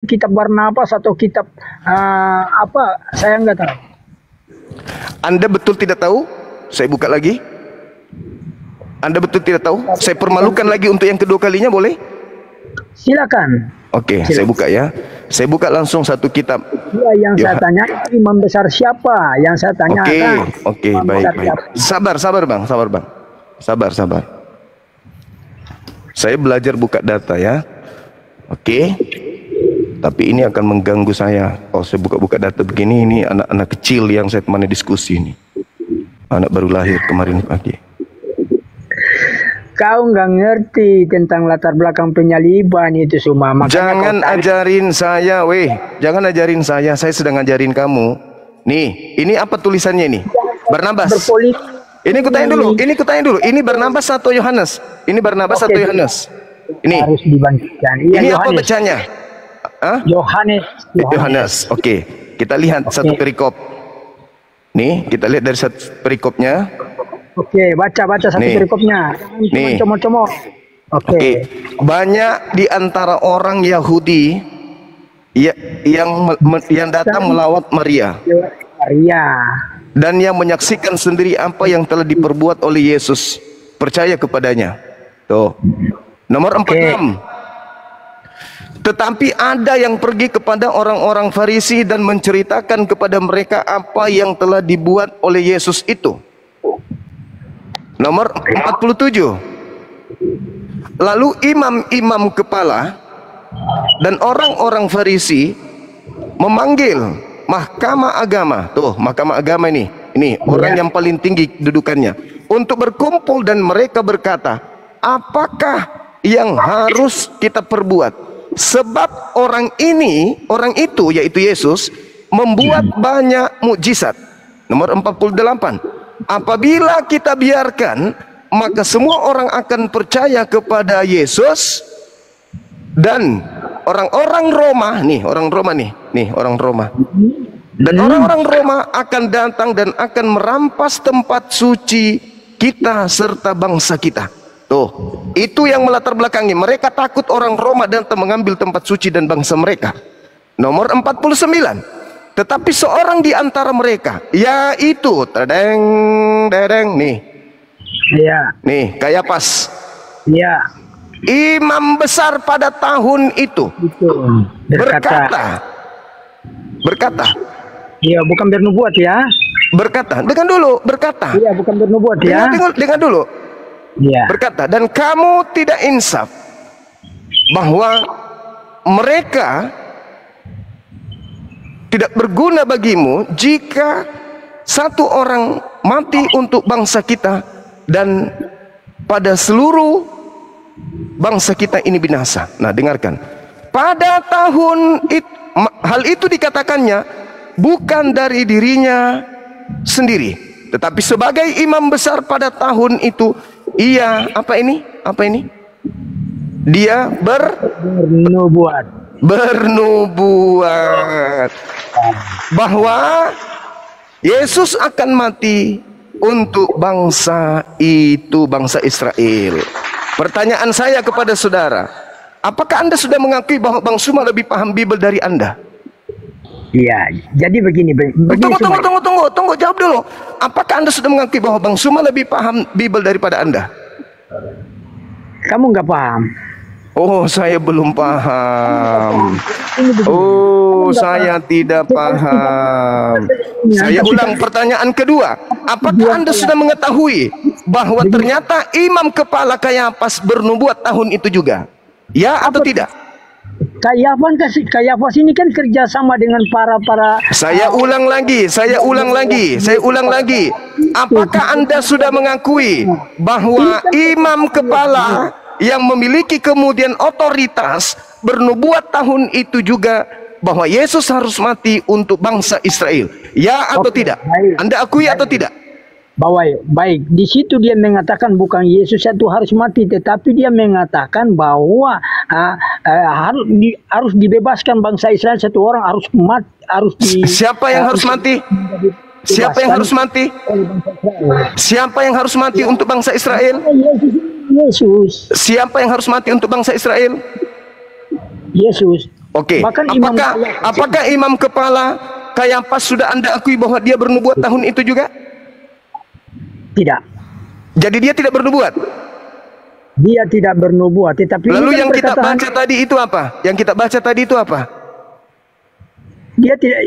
kitab Barnabas atau kitab apa, saya nggak tahu. Anda betul tidak tahu? Saya buka lagi. Anda betul tidak tahu? Saya permalukan lagi untuk yang kedua kalinya, boleh? Silakan. Oke, saya buka ya. Saya buka langsung satu kitab. Ya, yang saya tanya imam besar siapa? Yang saya tanya. Oke, baik. Sabar bang. Sabar. Saya belajar buka data ya. Oke. Tapi ini akan mengganggu saya. Kalau saya buka-buka data begini, ini anak-anak kecil yang saya temani diskusi ini. Anak baru lahir kemarin pagi. Kau nggak ngerti tentang latar belakang penyaliban itu semua. Jangan ajarin saya, jangan ajarin saya. Saya sedang ngajarin kamu. Nih, ini apa tulisannya ini? Barnabas. Ini kutanya dulu. Ini Barnabas atau Yohanes? Ini Barnabas atau Yohanes? Ini. Harus dibandingkan. Ini Yohanes. Apa bacanya? Yohanes. Oke, kita lihat satu perikop. Nih, kita lihat dari satu perikopnya. Oke, baca satu perikopnya. Nih. Comot-comot. Oke. Banyak di antara orang Yahudi yang datang melawat Maria. Dan yang menyaksikan sendiri apa yang telah diperbuat oleh Yesus, percaya kepadanya. Tuh. Nomor 46. Tetapi ada yang pergi kepada orang-orang Farisi dan menceritakan kepada mereka apa yang telah dibuat oleh Yesus itu. Nomor 47. Lalu imam-imam kepala dan orang-orang Farisi memanggil mahkamah agama. Tuh, mahkamah agama ini. Ini orang yang paling tinggi kedudukannya. Untuk berkumpul dan mereka berkata, apakah yang harus kita perbuat? Sebab orang itu yaitu Yesus membuat banyak mukjizat. Nomor 48. Apabila kita biarkan, maka semua orang akan percaya kepada Yesus dan orang-orang Roma, orang Roma. Dan orang-orang Roma akan datang dan akan merampas tempat suci kita serta bangsa kita. Tuh, itu yang melatar belakangi. Mereka takut orang Roma datang mengambil tempat suci dan bangsa mereka. Nomor 49. Tetapi seorang di antara mereka, yaitu Kayafas, imam besar pada tahun itu, berkata, iya, bukan bernubuat ya. Dengar dulu. Iya, bukan bernubuat ya. Dengar dulu. Iya. Berkata, dan kamu tidak insaf bahwa mereka tidak berguna bagimu jika satu orang mati untuk bangsa kita dan pada seluruh bangsa kita ini binasa. Nah, dengarkan. Pada tahun itu, hal itu dikatakannya bukan dari dirinya sendiri, tetapi sebagai imam besar pada tahun itu, ia dia bernubuat bahwa Yesus akan mati untuk bangsa itu, bangsa Israel. Pertanyaan saya kepada saudara, apakah Anda sudah mengakui bahwa Bang Suma lebih paham Bible dari Anda? Iya, jadi begini. Tunggu, jawab dulu. Apakah Anda sudah mengakui bahwa Bang Suma lebih paham Bible daripada Anda? Kamu nggak paham. Oh, saya belum paham. Oh, saya tidak paham. Saya ulang pertanyaan kedua. Apakah Anda sudah mengetahui bahwa ternyata imam kepala Kayafas bernubuat tahun itu juga? Ya atau tidak? Kayafas ini kan kerjasama dengan para. Saya ulang lagi. Apakah Anda sudah mengakui bahwa imam kepala yang memiliki kemudian otoritas bernubuat tahun itu juga bahwa Yesus harus mati untuk bangsa Israel? Ya atau tidak? Anda akui atau tidak? Baik, di situ dia mengatakan bukan Yesus itu harus mati, tetapi dia mengatakan bahwa harus dibebaskan bangsa Israel, satu orang harus mati, Siapa yang harus mati? Siapa yang harus mati? Siapa yang harus mati untuk bangsa Israel? Yesus. Siapa yang harus mati untuk bangsa Israel? Yesus. Oke. Bahkan Imam Apakah imam kepala Kayafas sudah Anda akui bahwa dia bernubuat tahun itu juga? tidak. Jadi dia tidak bernubuat. Dia tidak bernubuat, tetapi Lalu ini kan yang kita perkataan- baca tadi itu apa? Yang kita baca tadi itu apa? Dia tidak,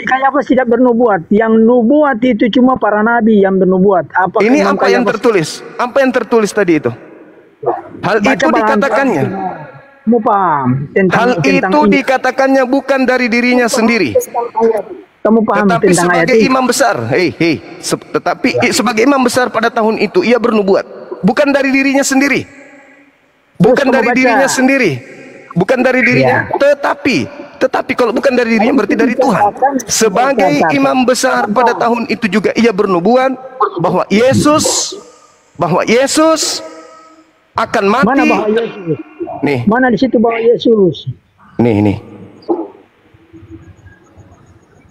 Kayafas tidak bernubuat. Yang nubuat itu cuma para nabi yang bernubuat. Apakah Ini Imam apa yang Kayafas- tertulis? Apa yang tertulis tadi itu? Hal Baca itu bahan dikatakannya. Kamu paham tentang Hal tentang itu ini. dikatakannya bukan dari dirinya sendiri, Kamu paham tetapi tentang ayat sebagai ini. imam besar. Sebagai imam besar pada tahun itu ia bernubuat, bukan dari dirinya sendiri, bukan Terus dari kamu baca. dirinya sendiri, bukan dari dirinya. Tetapi kalau bukan dari dirinya berarti dari Tuhan. Sebagai imam besar pada tahun itu juga ia bernubuat bahwa Yesus akan mati. Mana bahwa Yesus? Nih, Mana di situ bahwa Yesus? nih.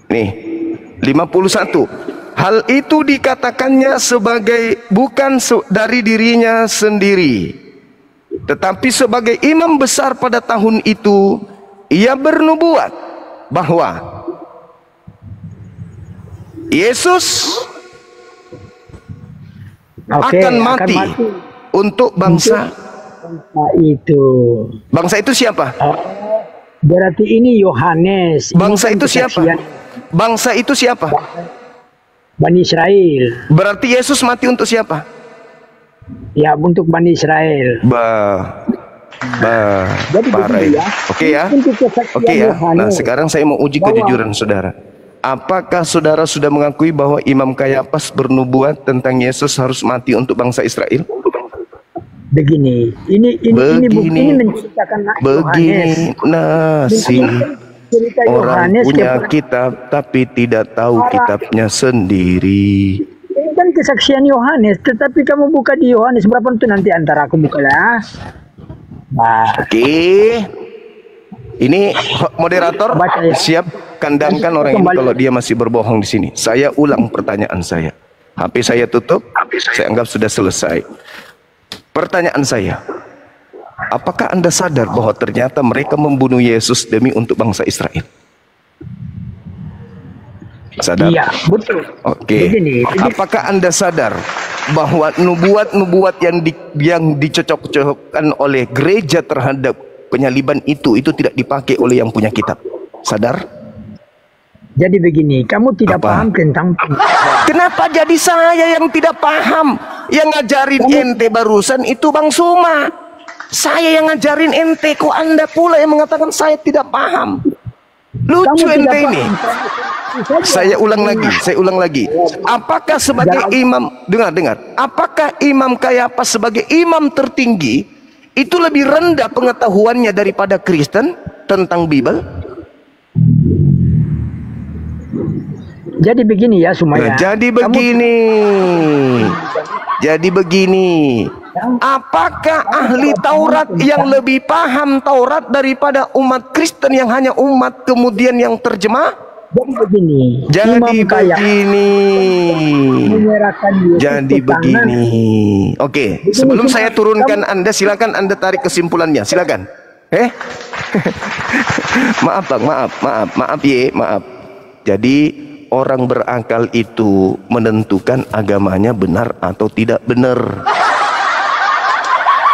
Nih, 51. Hal itu dikatakannya sebagai bukan dari dirinya sendiri, tetapi sebagai imam besar pada tahun itu, ia bernubuat bahwa Yesus akan mati untuk bangsa. Nah, itu. Bangsa itu siapa? Berarti ini Yohanes. Ini Bangsa kan itu siapa? kesaksian Bangsa itu siapa? Bani Israel. Berarti Yesus mati untuk siapa? Ya, untuk Bani Israel. Jadi Parah begini ini. ya. Oke ya. Untuk kesaksian Oke ya. Yohanes. Nah, sekarang saya mau uji kejujuran saudara. Apakah saudara sudah mengakui bahwa Imam Kayafas bernubuat tentang Yesus harus mati untuk bangsa Israel? Begini, ini menceritakan Begini nasib cerita orang Yohanes punya kitab tapi tidak tahu kitabnya sendiri. Ini kan kesaksian Yohanes, tetapi kamu buka di Yohanes berapa itu nanti antara aku buka ya. Nah, Oke. Ini moderator Baca ya. siap kandangkan orang ini kalau dia masih berbohong di sini. Saya ulang pertanyaan saya. HP saya tutup, saya anggap sudah selesai. Pertanyaan saya, apakah Anda sadar bahwa ternyata mereka membunuh Yesus demi untuk bangsa Israel? Sadar? iya, betul. Oke. Begini, Apakah Anda sadar bahwa nubuat-nubuat yang dicocok-cocokkan oleh gereja terhadap penyaliban itu tidak dipakai oleh yang punya kitab? Sadar? Jadi begini, kamu tidak Apa? paham tentang Kenapa jadi saya yang tidak paham? Yang ngajarin ente barusan itu Bang Suma. Saya yang ngajarin ente, kok Anda pula yang mengatakan saya tidak paham? Lucu Kamu tidak ente ini. paham. Saya ulang lagi. Apakah sebagai imam, dengar. Apakah Imam Kayafas sebagai imam tertinggi itu lebih rendah pengetahuannya daripada Kristen tentang Bible? Jadi begini ya Sumaya. Jadi begini. Apakah ahli Taurat yang lebih paham Taurat daripada umat Kristen yang hanya umat kemudian yang terjemah? Jadi begini. Jadi begini. Oke, sebelum saya turunkan Anda, silakan Anda tarik kesimpulannya. Silakan. Maaf Bang, maaf. Jadi orang berakal itu menentukan agamanya benar atau tidak benar.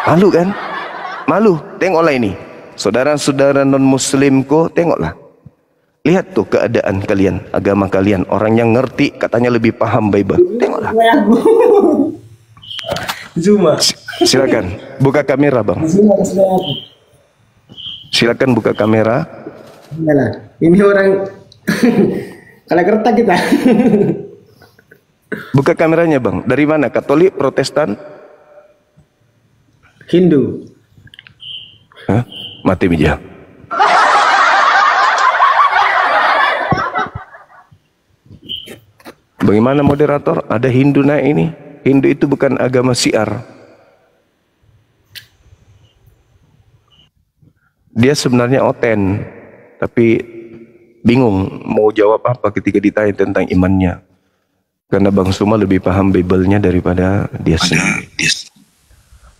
Malu kan? Malu. Tengoklah ini. Saudara-saudara non-muslimku, tengoklah. Lihat tuh keadaan kalian, agama kalian. Orang yang ngerti katanya lebih paham Bible. Tengoklah. Zuma. Silakan buka kamera Bang. Silakan buka kamera. Enggak, ini orang kalau kerta kita. Buka kameranya Bang. Dari mana? Katolik, Protestan? Hindu. Hah? Mati bija. Bagaimana moderator? Ada Hindu naik ini. Hindu itu bukan agama syiar. Dia sebenarnya oten, tapi bingung mau jawab apa ketika ditanya tentang imannya. Karena Bang Suma lebih paham Bible-nya daripada dia sendiri.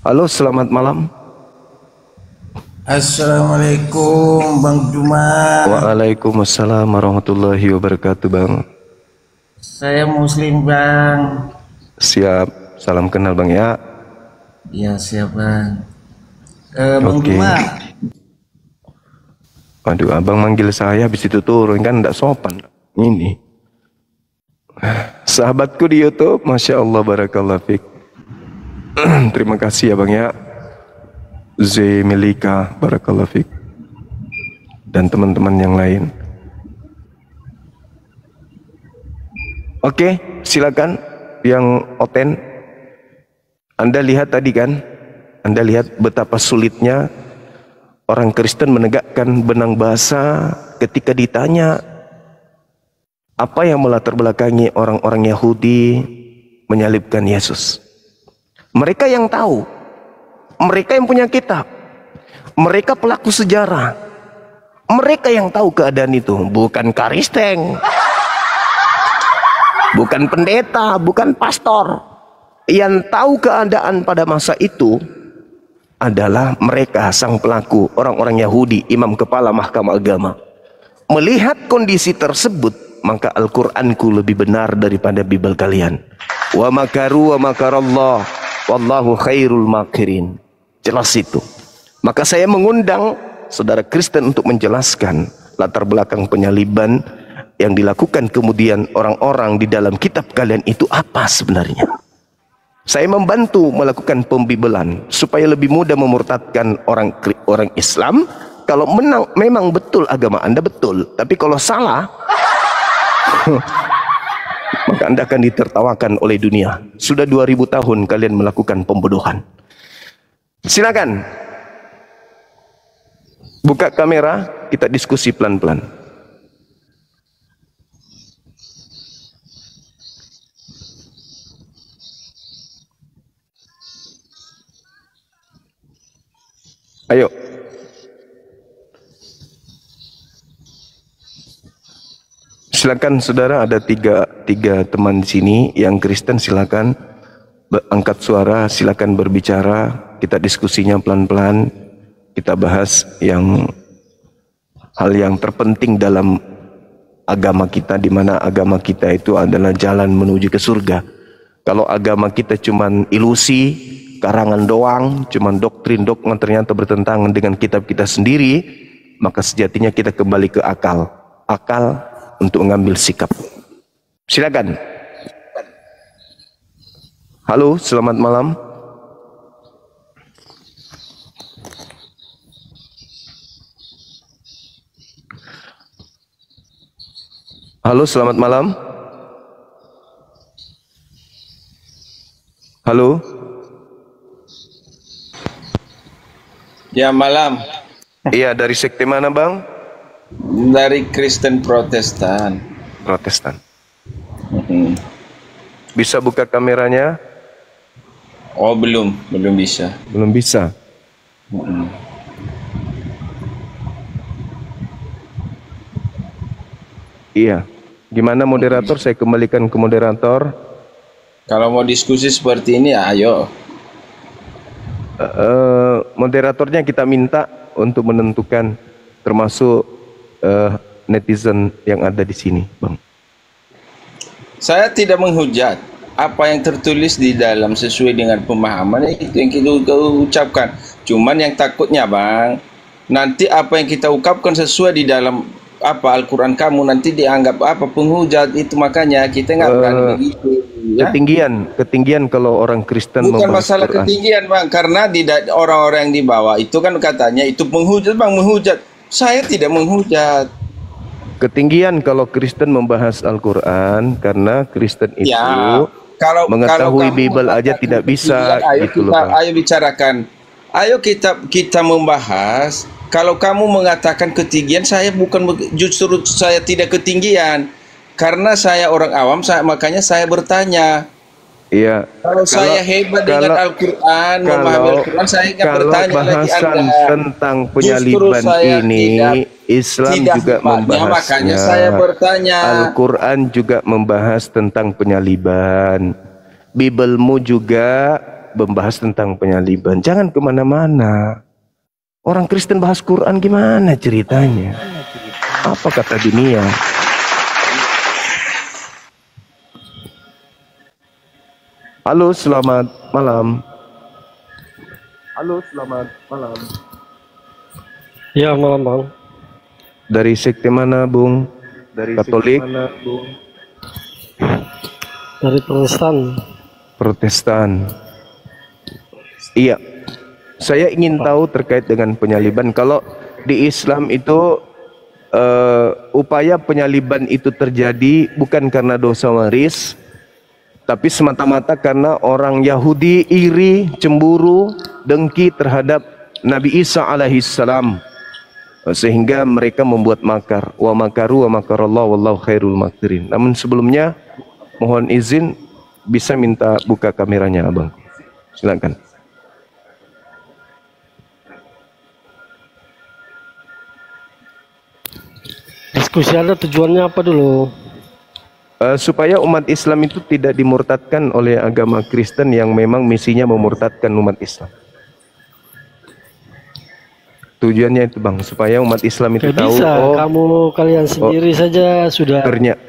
Halo, selamat malam. Assalamualaikum Bang Juman. Waalaikumsalam warahmatullahi wabarakatuh, Bang. Saya Muslim Bang. Siap, salam kenal Bang ya. Iya siap Bang. Bang Oke. Juman. Aduh, abang manggil saya habis itu turun kan tidak sopan. Ini sahabatku di YouTube, masya Allah, barakallah fik. Terima kasih ya Bang ya. Melika, barakallah fik. Dan teman-teman yang lain. Oke, silakan yang oten. Anda lihat tadi kan? Anda lihat betapa sulitnya orang Kristen menegakkan benang bahasa ketika ditanya apa yang melatar belakangi orang-orang Yahudi menyalibkan Yesus. Mereka yang tahu, mereka yang punya kitab, mereka pelaku sejarah, mereka yang tahu keadaan itu, bukan karisteng, bukan pendeta, bukan pastor. Yang tahu keadaan pada masa itu adalah mereka, sang pelaku, orang-orang Yahudi, imam kepala mahkamah agama. Melihat kondisi tersebut, maka Al-Qur'anku lebih benar daripada Bible kalian. Wa makaru wa makarallah wallahu khairul makirin. Jelas itu. Maka saya mengundang saudara Kristen untuk menjelaskan latar belakang penyaliban yang dilakukan kemudian orang-orang di dalam kitab kalian itu apa sebenarnya. Saya membantu melakukan pembibelan supaya lebih mudah memurtadkan orang Islam. Kalau memang betul agama Anda betul, tapi kalau salah maka Anda akan ditertawakan oleh dunia. Sudah 2000 tahun kalian melakukan pembodohan. Silakan buka kamera, kita diskusi pelan-pelan. Ayo. Silakan saudara, ada tiga teman di sini yang Kristen, silakan angkat suara, silakan berbicara. Kita diskusinya pelan-pelan, kita bahas hal yang terpenting dalam agama kita, di mana agama kita itu adalah jalan menuju ke surga. Kalau agama kita cuman ilusi, karangan doang, cuman doktrin dogma ternyata bertentangan dengan kitab kita sendiri, maka sejatinya kita kembali ke akal untuk mengambil sikap. Silakan. Halo, selamat malam. Halo, selamat malam. Halo. Ya malam. Iya, dari sekte mana Bang? Dari Kristen Protestan. Protestan. Bisa buka kameranya? Oh belum bisa. Belum bisa. Iya. Gimana moderator? Saya kembalikan ke moderator. Kalau mau diskusi seperti ini, ayo. Moderatornya kita minta untuk menentukan, termasuk netizen yang ada di sini, Bang. Saya tidak menghujat. Apa yang tertulis di dalam sesuai dengan pemahaman itu yang kita ucapkan. Cuman yang takutnya Bang, nanti apa yang kita ungkapkan sesuai di dalam Al-Quran kamu nanti dianggap penghujat, itu makanya kita nggak berani begitu. Ya? Ketinggian kalau orang Kristen bukan masalah Quran. Ketinggian Bang, karena orang-orang yang di bawah itu kan katanya itu penghujat Bang, menghujat. Saya tidak menghujat. Ketinggian kalau Kristen membahas Al-Quran, karena Kristen itu kalau mengetahui Bible aja tidak bisa. Ayo bicarakan. Ayo kita membahas. Kalau kamu mengatakan ketinggian, saya justru saya tidak ketinggian. Karena saya orang awam, makanya saya bertanya. Iya. Kalau saya hebat dengan Al-Quran, memahami Al-Quran, saya akan bertanya lagi Anda. Tentang penyaliban ini, Islam juga membahasnya. Makanya saya bertanya. Al-Quran juga membahas tentang penyaliban. Biblemu juga membahas tentang penyaliban. Jangan kemana-mana. Orang Kristen bahas Quran gimana ceritanya? Apa kata dunia? Halo, selamat malam. Halo, selamat malam. Ya, malam bang. Dari sekte mana, Bung? Dari Katolik? Mana, Bung? Dari Protestan. Protestan. Iya. Saya ingin tahu terkait dengan penyaliban. Kalau di Islam itu upaya penyaliban itu terjadi bukan karena dosa waris, tapi semata-mata karena orang Yahudi iri, cemburu, dengki terhadap Nabi Isa alaihissalam, sehingga mereka membuat makar. Wa makaru wa makarallahu wallahu khairul makirin. Namun sebelumnya mohon izin bisa minta buka kameranya, Abang. Silakan. Diskusi Anda tujuannya apa dulu? Supaya umat Islam itu tidak dimurtadkan oleh agama Kristen yang memang misinya memurtadkan umat Islam. Tujuannya itu, Bang, supaya umat Islam itu tahu, bisa, oh, kalian sendiri saja sudah ternyata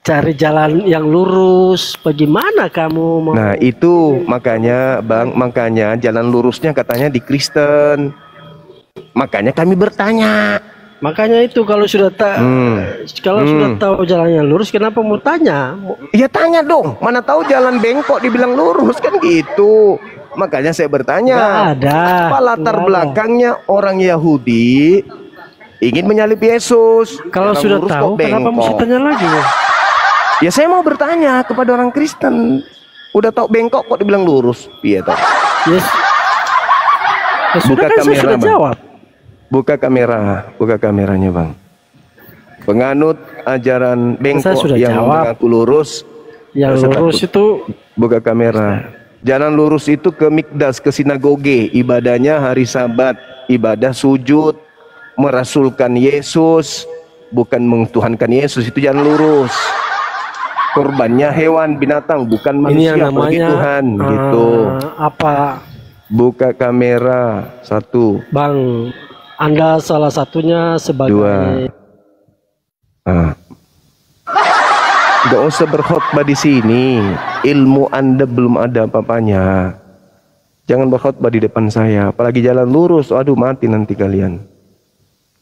cari jalan yang lurus. Bagaimana kamu mau? Nah, itu makanya, Bang, makanya jalan lurusnya katanya di Kristen. Makanya kami bertanya. Makanya itu kalau sudah sudah tahu jalannya lurus, kenapa mau tanya? Ya tanya dong, mana tahu jalan bengkok dibilang lurus kan gitu. Makanya saya bertanya, apa latar belakangnya orang Yahudi ingin menyalib Yesus? Kalau jalan sudah lurus tahu, kok kenapa bengkok? mesti tanya lagi? Ya saya mau bertanya kepada orang Kristen. Udah tahu bengkok kok dibilang lurus? Iya toh. Yes. Ya, sudah Buka kan saya kamera, sudah Bang. jawab. Buka kameranya, Bang. Penganut ajaran bengkok yang mengaku lurus, yang lurus itu buka kamera. Jalan lurus itu ke mikdas, ke sinagoge, ibadahnya hari Sabat, ibadah sujud, merasulkan Yesus, bukan mengtuhankan Yesus, itu jalan lurus. Korbannya hewan, binatang, bukan manusia, bagi Tuhan, gitu. Apa? Buka kamera, satu. Bang, Anda salah satunya sebagai dua. Gak usah berkhotbah di sini. Ilmu Anda belum ada apa-apanya. Jangan berkhotbah di depan saya. Apalagi jalan lurus. Aduh, mati nanti kalian.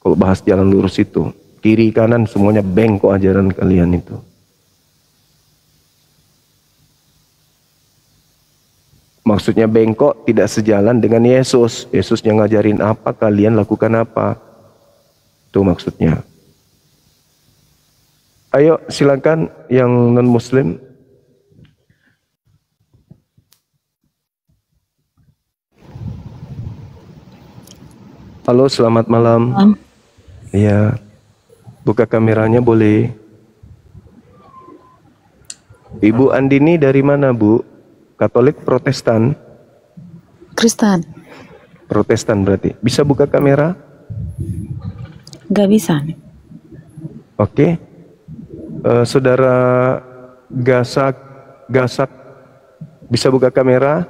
Kalau bahas jalan lurus itu, kiri kanan semuanya bengkok ajaran kalian itu. Maksudnya bengkok tidak sejalan dengan Yesus. Yesus yang ngajarin apa, kalian lakukan apa. Itu maksudnya. Ayo silakan yang non muslim. Halo, selamat malam. Iya. Buka kameranya boleh. Ibu Andini dari mana, Bu? Katolik, Protestan? Kristen. Protestan berarti. Bisa buka kamera? Gak bisa. Oke. Saudara Gasak bisa buka kamera?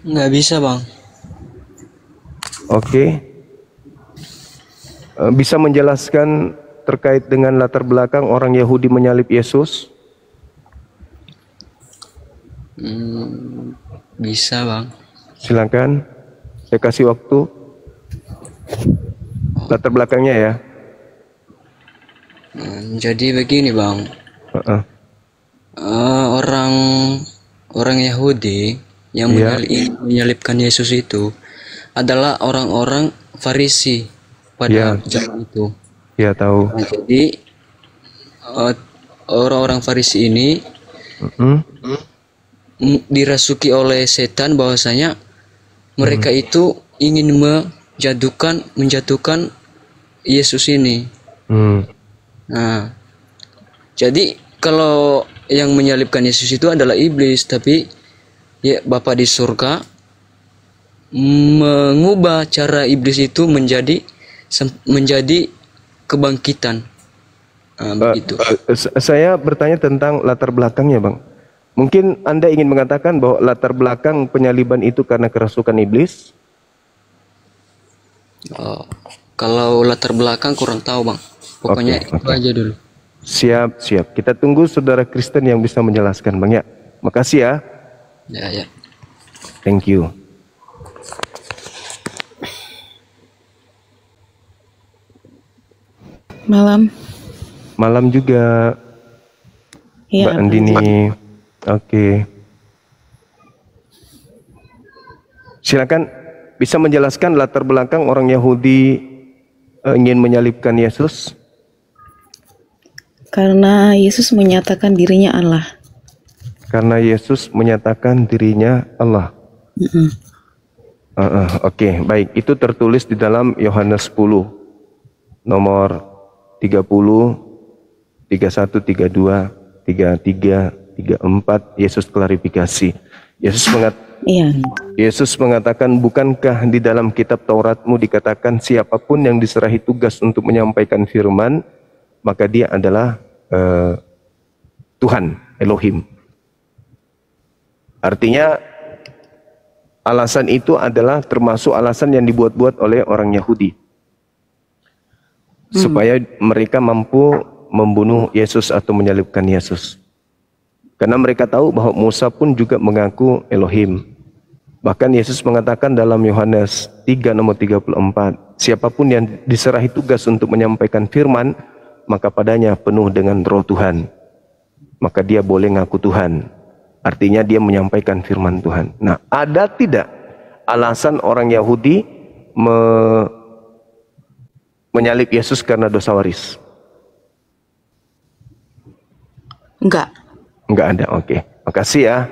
Nggak bisa, Bang. Oke. Bisa menjelaskan terkait dengan latar belakang orang Yahudi menyalib Yesus? Bisa, Bang. Silakan. Saya kasih waktu. Latar belakangnya ya. Jadi begini, Bang. Orang Yahudi yang menyalibkan Yesus itu adalah orang-orang Farisi pada zaman itu. Ya, tahu. Nah, jadi orang-orang Farisi ini dirasuki oleh setan bahwasanya mereka itu ingin menjatuhkan Yesus ini. Nah, jadi kalau yang menyalibkan Yesus itu adalah iblis, tapi ya Bapa di surga mengubah cara iblis itu menjadi kebangkitan. Begitu. Saya bertanya tentang latar belakangnya, Bang. Mungkin Anda ingin mengatakan bahwa latar belakang penyaliban itu karena kerasukan iblis? Oh, kalau latar belakang kurang tahu bang. Pokoknya Oke, itu oke. aja dulu. Siap, siap. Kita tunggu saudara Kristen yang bisa menjelaskan, Bang ya. Makasih ya. Ya ya. Thank you. Malam. Malam juga, Iya. Mbak Andini. Oke. Silakan bisa menjelaskan latar belakang orang Yahudi ingin menyalibkan Yesus. Karena Yesus menyatakan dirinya Allah. Karena Yesus menyatakan dirinya Allah. Mm-mm. Oke, baik. Itu tertulis di dalam Yohanes 10 nomor 30, 31, 32, 33, 34. Yesus klarifikasi. Iya. Yesus mengatakan, bukankah di dalam kitab Tauratmu dikatakan siapapun yang diserahi tugas untuk menyampaikan firman, maka dia adalah Tuhan, Elohim. Artinya alasan itu adalah termasuk alasan yang dibuat-buat oleh orang Yahudi. Supaya mereka mampu membunuh Yesus atau menyalibkan Yesus. Karena mereka tahu bahwa Musa pun juga mengaku Elohim. Bahkan Yesus mengatakan dalam Yohanes 3 nomor 34, siapapun yang diserahi tugas untuk menyampaikan firman, maka padanya penuh dengan roh Tuhan. Maka dia boleh ngaku Tuhan. Artinya dia menyampaikan firman Tuhan. Nah, ada tidak alasan orang Yahudi menyalib Yesus karena dosa waris? Enggak. Enggak ada, oke. Makasih ya,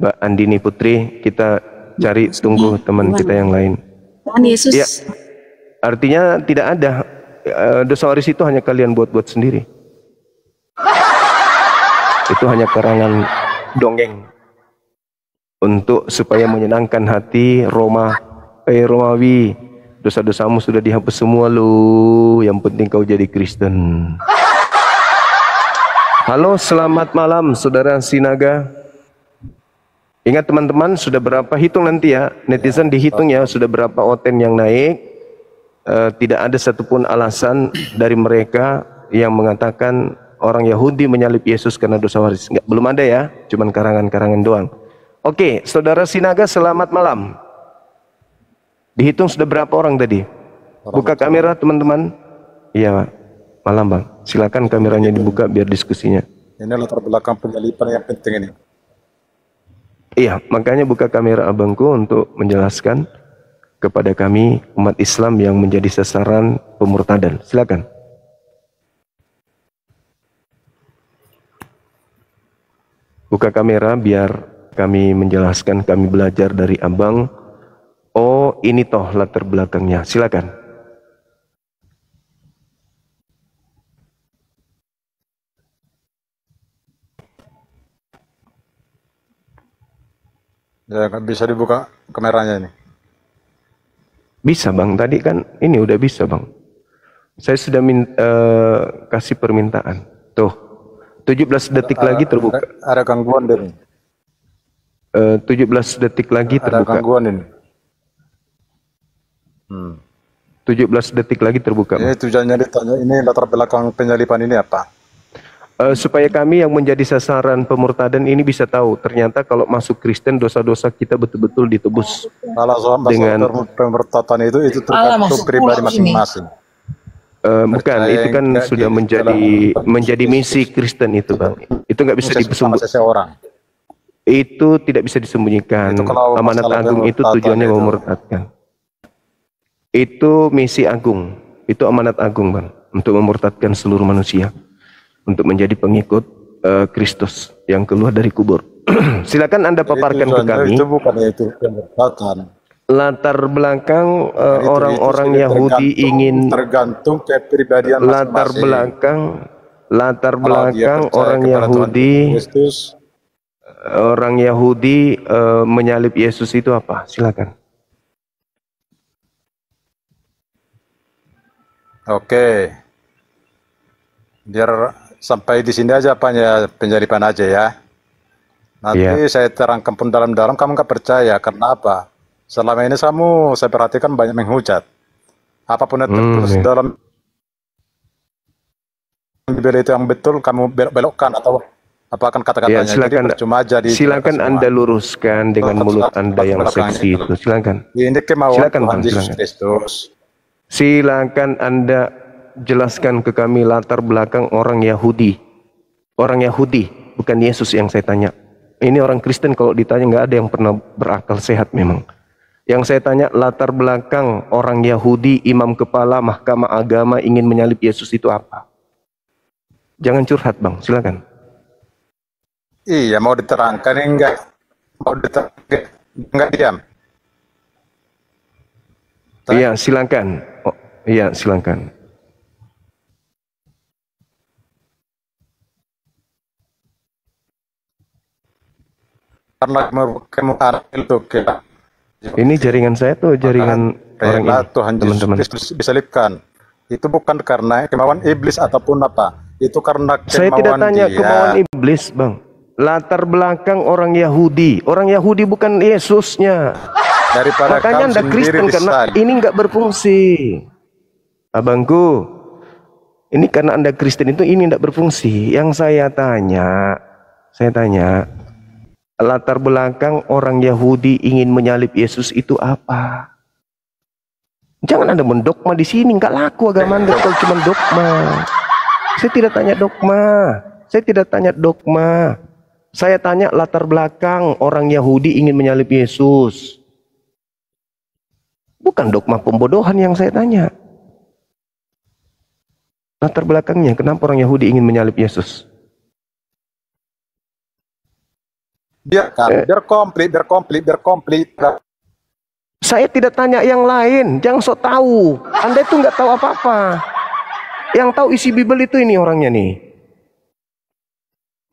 Mbak Andini Putri. Kita cari, tunggu teman kita yang lain. Kan Yesus. Ya, artinya tidak ada. Dosa waris itu hanya kalian buat-buat sendiri. Itu hanya karangan dongeng untuk supaya menyenangkan hati Romawi. Dosa-dosamu sudah dihapus semua lu, yang penting kau jadi Kristen. Halo, selamat malam saudara Sinaga. Ingat teman-teman, sudah berapa, hitung nanti ya, netizen dihitung ya, sudah berapa oten yang naik. Tidak ada satupun alasan dari mereka yang mengatakan orang Yahudi menyalib Yesus karena dosa waris. Enggak, belum ada ya, cuman karangan-karangan doang. Oke, saudara Sinaga, selamat malam. Dihitung sudah berapa orang tadi? Buka kamera teman-teman. Iya Pak, malam Bang. Silakan kameranya dibuka biar diskusinya. Ini latar belakang penyalipan yang penting ini. Iya, makanya buka kamera abangku untuk menjelaskan kepada kami umat Islam yang menjadi sasaran pemurtadan. Silakan. Buka kamera biar kami menjelaskan, kami belajar dari abang. Oh, ini toh latar belakangnya. Silakan. Ya, bisa dibuka kameranya ini. Bisa Bang, tadi kan ini udah bisa Bang. Saya sudah kasih permintaan. Tuh, 17 detik lagi terbuka. Ada gangguan ini. 17 detik lagi Ada terbuka. gangguan ini. 17 detik lagi terbuka. Ini tujuannya ditanya, ini latar belakang penyalipan ini apa? Supaya kami yang menjadi sasaran pemurtadan ini bisa tahu ternyata kalau masuk Kristen dosa-dosa kita betul-betul ditebus Kalau soal dengan pemurtadan itu tergantung pribadi masing-masing. bukan, itu kan sudah menjadi misi Kristen itu Bang. Itu nggak bisa disembunyikan. Itu tidak bisa disembunyikan. Amanat agung itu tujuannya memurtadkan. Itu misi agung. Itu amanat agung Bang, untuk memurtadkan seluruh manusia, untuk menjadi pengikut Kristus yang keluar dari kubur. Silakan Anda paparkan ke kami. Itu bukan itu pemurtadan. Latar belakang orang-orang Yahudi ingin tergantung kepribadian masing-masing. Latar belakang orang Yahudi menyalib Yesus itu apa? Silakan. Oke. Biar sampai di sini aja penyalipan aja ya. Nanti saya terangkan pun dalam-dalam kamu nggak percaya. Karena apa? Selama ini saya perhatikan banyak menghujat. apapun yang tertulis iya. dalam Bible itu yang betul kamu belokkan atau apakan Ya, kata-katanya. Jadi silakan, percuma aja di silakan Anda luruskan dengan mulut Anda yang seksi itu. Silakan. Ini kemauan Silakan, Tuhan Bang, Yesus silakan. Kristus. Silakan Anda jelaskan ke kami latar belakang orang Yahudi. Orang Yahudi, bukan Yesus yang saya tanya. Ini orang Kristen kalau ditanya nggak ada yang pernah berakal sehat memang. Yang saya tanya latar belakang orang Yahudi, imam kepala mahkamah agama ingin menyalib Yesus itu apa? Jangan curhat Bang, silakan. Iya, mau diterangkan enggak? Mau diterangkan enggak diam? Iya, silakan. Oh, iya, silakan. Karena kemukaran itu kita. Ini jaringan saya tuh jaringan orang ini, Tuhan Yesus teman-teman. Kristus disalibkan. Itu bukan karena kemauan iblis ataupun apa. Itu karena kemauan Saya tidak tanya dia. kemauan iblis, Bang. Latar belakang orang Yahudi. Orang Yahudi bukan Yesusnya. Daripada Makanya kau Anda sendiri Kristen karena disalib. ini nggak berfungsi. Abangku, ini karena Anda Kristen itu ini nggak berfungsi. Yang saya tanya, latar belakang orang Yahudi ingin menyalib Yesus itu apa? Jangan Anda mendogma di sini, nggak laku agama Anda kalau cuma dogma. Saya tidak tanya dogma. Saya tidak tanya dogma. Saya tanya latar belakang orang Yahudi ingin menyalib Yesus. Bukan dogma pembodohan yang saya tanya. Latar belakangnya, kenapa orang Yahudi ingin menyalib Yesus? Biarkan, biar komplit. Saya tidak tanya yang lain, jangan sok tahu. Anda itu nggak tahu apa-apa. Yang tahu isi Bible itu ini orangnya nih.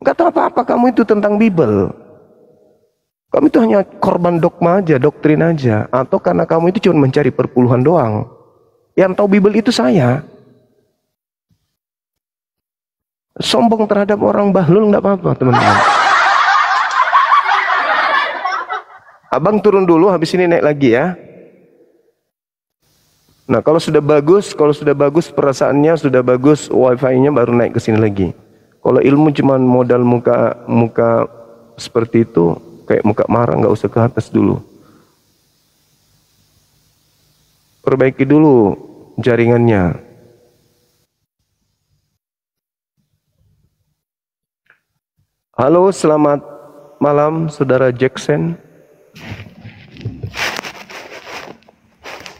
Nggak tahu apa-apa kamu itu tentang Bible. Kamu itu hanya korban dogma aja, doktrin aja. Atau karena kamu itu cuma mencari perpuluhan doang. Yang tahu Bible itu saya. Sombong terhadap orang bahlul nggak apa-apa teman-teman. Abang turun dulu, habis ini naik lagi ya. Nah kalau sudah bagus perasaannya, sudah bagus wifi-nya baru naik ke sini lagi. Kalau ilmu cuma modal muka seperti itu, kayak muka marah, nggak usah ke atas dulu. Perbaiki dulu jaringannya. Halo, selamat malam Saudara Jackson.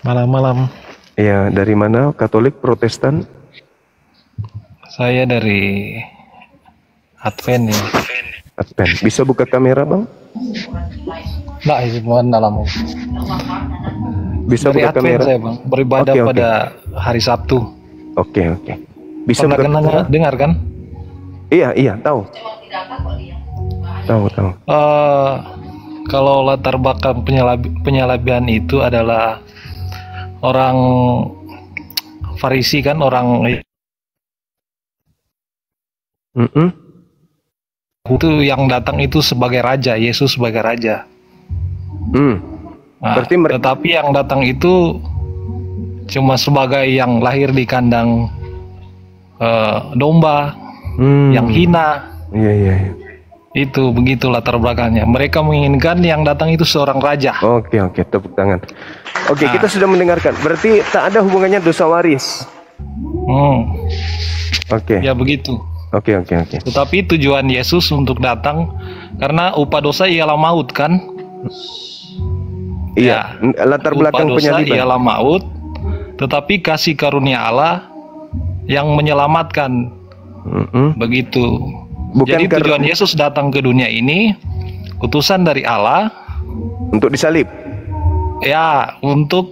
Malam-malam. Ya, dari mana? Katolik, Protestan? Saya dari Advent ya. Advent. Bisa buka kamera, Bang? Nah, itu mohon dalam. Bisa Dari buka Advent kamera? saya Bang, beribadah Oke. pada hari Sabtu. Oke. Bisa Pernah buka kamera? dengar kan? Iya, tahu. Tahu. Kalau latar belakang penyalabian itu adalah orang Farisi kan, orang itu yang datang itu sebagai raja, Yesus sebagai raja. Nah, tetapi yang datang itu cuma sebagai yang lahir di kandang domba, yang hina. Iya. Itu begitu latar belakangnya. Mereka menginginkan yang datang itu seorang raja. Oke, tepuk tangan. Oke, kita sudah mendengarkan. Berarti tak ada hubungannya dosa waris. Oke. Ya begitu. Oke. Tetapi tujuan Yesus untuk datang karena upah dosa ialah maut kan? Iya. Latar belakang upah dosa penyaliban. ialah maut, tetapi kasih karunia Allah yang menyelamatkan. Begitu. Jadi tujuan Yesus datang ke dunia ini, utusan dari Allah untuk disalib. Ya, untuk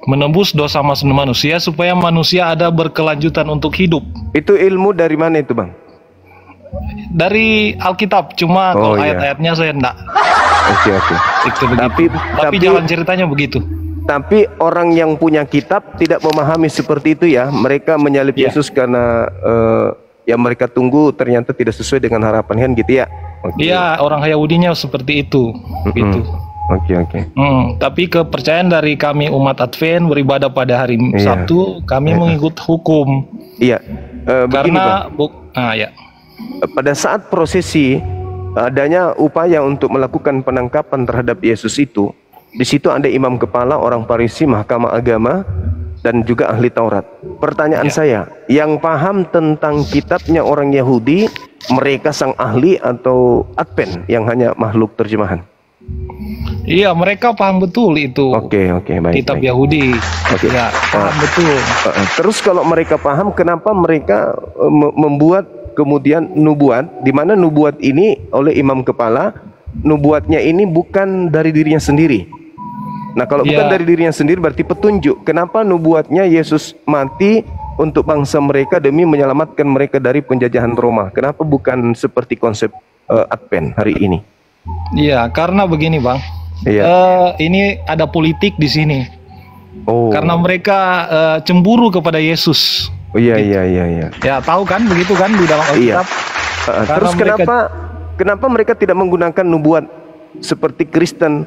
menembus dosa manusia supaya manusia ada berkelanjutan untuk hidup. Itu ilmu dari mana itu, Bang? Dari Alkitab, cuma kalau ayat-ayatnya saya enggak. Oke. Itu begitu. Tapi jalan ceritanya begitu. Tapi orang yang punya kitab tidak memahami seperti itu ya. Mereka menyalib Yesus karena yang mereka tunggu ternyata tidak sesuai dengan harapan kan gitu ya. Iya, orang Yahudinya seperti itu. Gitu. Oke. Tapi kepercayaan dari kami umat Advent beribadah pada hari Sabtu, kami mengikut hukum. Iya. Begini, Karena Bang. Pada saat prosesi adanya upaya untuk melakukan penangkapan terhadap Yesus itu, di situ ada imam kepala, orang Farisi, mahkamah agama, dan juga ahli Taurat. Pertanyaan saya, yang paham tentang kitabnya orang Yahudi, mereka sang ahli atau Advent yang hanya makhluk terjemahan? Iya, mereka paham betul itu. Oke, baik. Kitab Yahudi. Ya, paham betul. Terus kalau mereka paham, kenapa mereka membuat kemudian nubuat, di mana nubuat ini oleh imam kepala, nubuatnya ini bukan dari dirinya sendiri. Nah, kalau bukan dari dirinya sendiri berarti petunjuk. Kenapa nubuatnya Yesus mati untuk bangsa mereka demi menyelamatkan mereka dari penjajahan Roma? Kenapa bukan seperti konsep Advent hari ini? Iya, karena begini, Bang. Ini ada politik di sini. Karena mereka cemburu kepada Yesus. Iya. Ya, tahu kan begitu kan di dalam Alkitab. Terus kenapa mereka tidak menggunakan nubuat seperti Kristen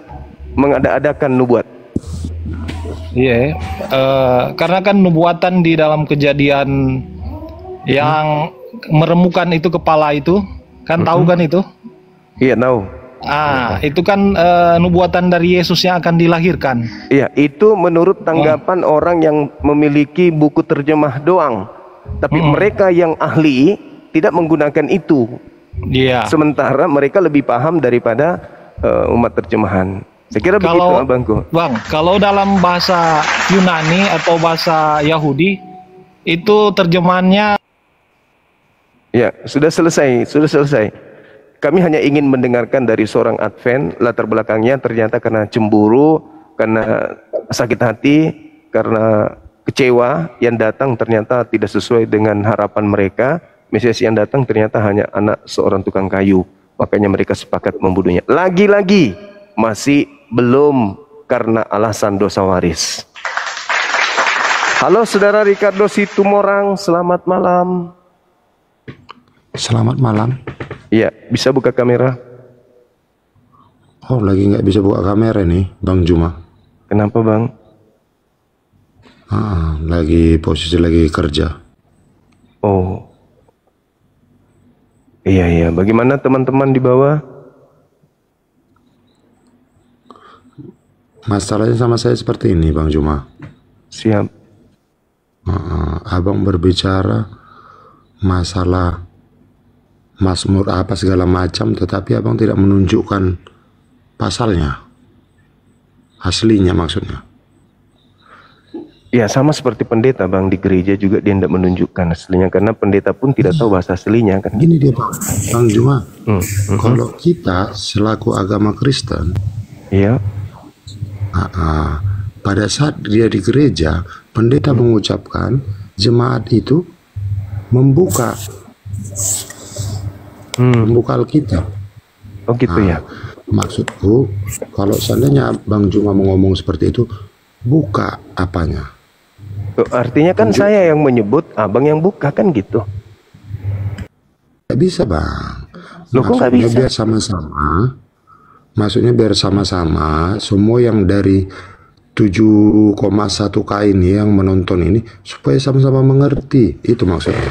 mengada-adakan nubuat? Iya, karena kan nubuatan di dalam Kejadian yang meremukan itu kepala itu, kan tahu kan itu? Iya, tahu. Itu kan nubuatan dari Yesus yang akan dilahirkan. Iya, itu menurut tanggapan orang yang memiliki buku terjemah doang. Tapi mereka yang ahli tidak menggunakan itu. Iya. Sementara mereka lebih paham daripada umat terjemahan. Saya kira begitu, Abangku. Bang, kalau dalam bahasa Yunani atau bahasa Yahudi itu terjemahannya. Ya, sudah selesai. Kami hanya ingin mendengarkan dari seorang Advent, latar belakangnya ternyata karena cemburu, karena sakit hati, karena kecewa, yang datang ternyata tidak sesuai dengan harapan mereka. Mesias yang datang ternyata hanya anak seorang tukang kayu. Makanya mereka sepakat membunuhnya. Lagi-lagi masih belum karena alasan dosa waris. Halo saudara Ricardo Situmorang, selamat malam. Selamat malam. Iya, bisa buka kamera? Oh, lagi nggak bisa buka kamera nih, Bang Juma. Kenapa, Bang? Lagi posisi lagi kerja. Oh. Iya. Bagaimana teman-teman di bawah? Masalahnya sama saya seperti ini, Bang Juma. Siap. Abang berbicara masalah Mazmur apa segala macam, tetapi abang tidak menunjukkan pasalnya, aslinya maksudnya. Ya, sama seperti pendeta, Bang, di gereja juga dia tidak menunjukkan aslinya karena pendeta pun tidak tahu bahasa aslinya kan. Gini dia, Bang Juma. Kalau kita selaku agama Kristen, pada saat dia di gereja, pendeta mengucapkan, jemaat itu membuka Alkitab. Oh gitu ya. Maksudku, kalau seandainya Bang Juma mau ngomong seperti itu, buka apanya? Artinya kan saya yang menyebut, abang yang buka kan gitu. Gak bisa, Bang. Loh, kok gak bisa? Biar sama-sama. Maksudnya biar sama-sama semua yang dari 7,1K ini yang menonton ini supaya sama-sama mengerti. Itu maksudnya.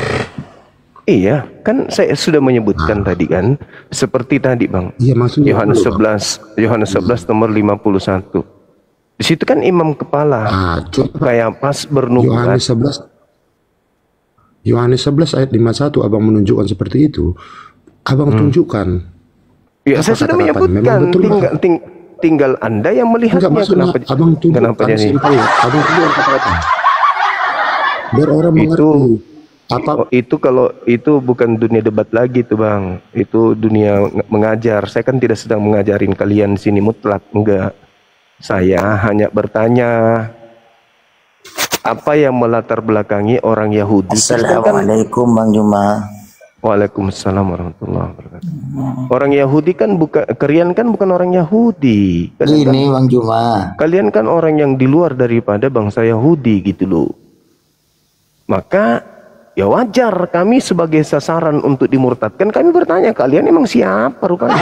Iya, kan saya sudah menyebutkan tadi kan, seperti tadi, Bang. Iya, maksudnya Yohanes 11 nomor 51. Di situ kan imam kepala. Kayak pas bernubuat. Yohanes 11 ayat 51 abang menunjukkan seperti itu. Abang tunjukkan. Ya, saya sudah menyebutkan. Tinggal Anda yang melihatnya. Kenapa? Abang tunjukkan. Abang tunjukkan kata-kata. Biar orang mengerti. Itu kalau itu bukan dunia debat lagi tuh, Bang. Itu dunia mengajar. Saya kan tidak sedang mengajarin kalian di sini mutlak, enggak. Saya hanya bertanya apa yang melatar belakangi orang Yahudi. Assalamualaikum, Bang Juma. Waalaikumsalam warahmatullahi wabarakatuh. Orang Yahudi kan kalian kan bukan orang Yahudi. Ini Bang Juma. Kalian kan orang yang di luar daripada bangsa Yahudi gitu loh. Maka ya wajar kami sebagai sasaran untuk dimurtadkan. Kami bertanya, kalian emang siapa rupanya?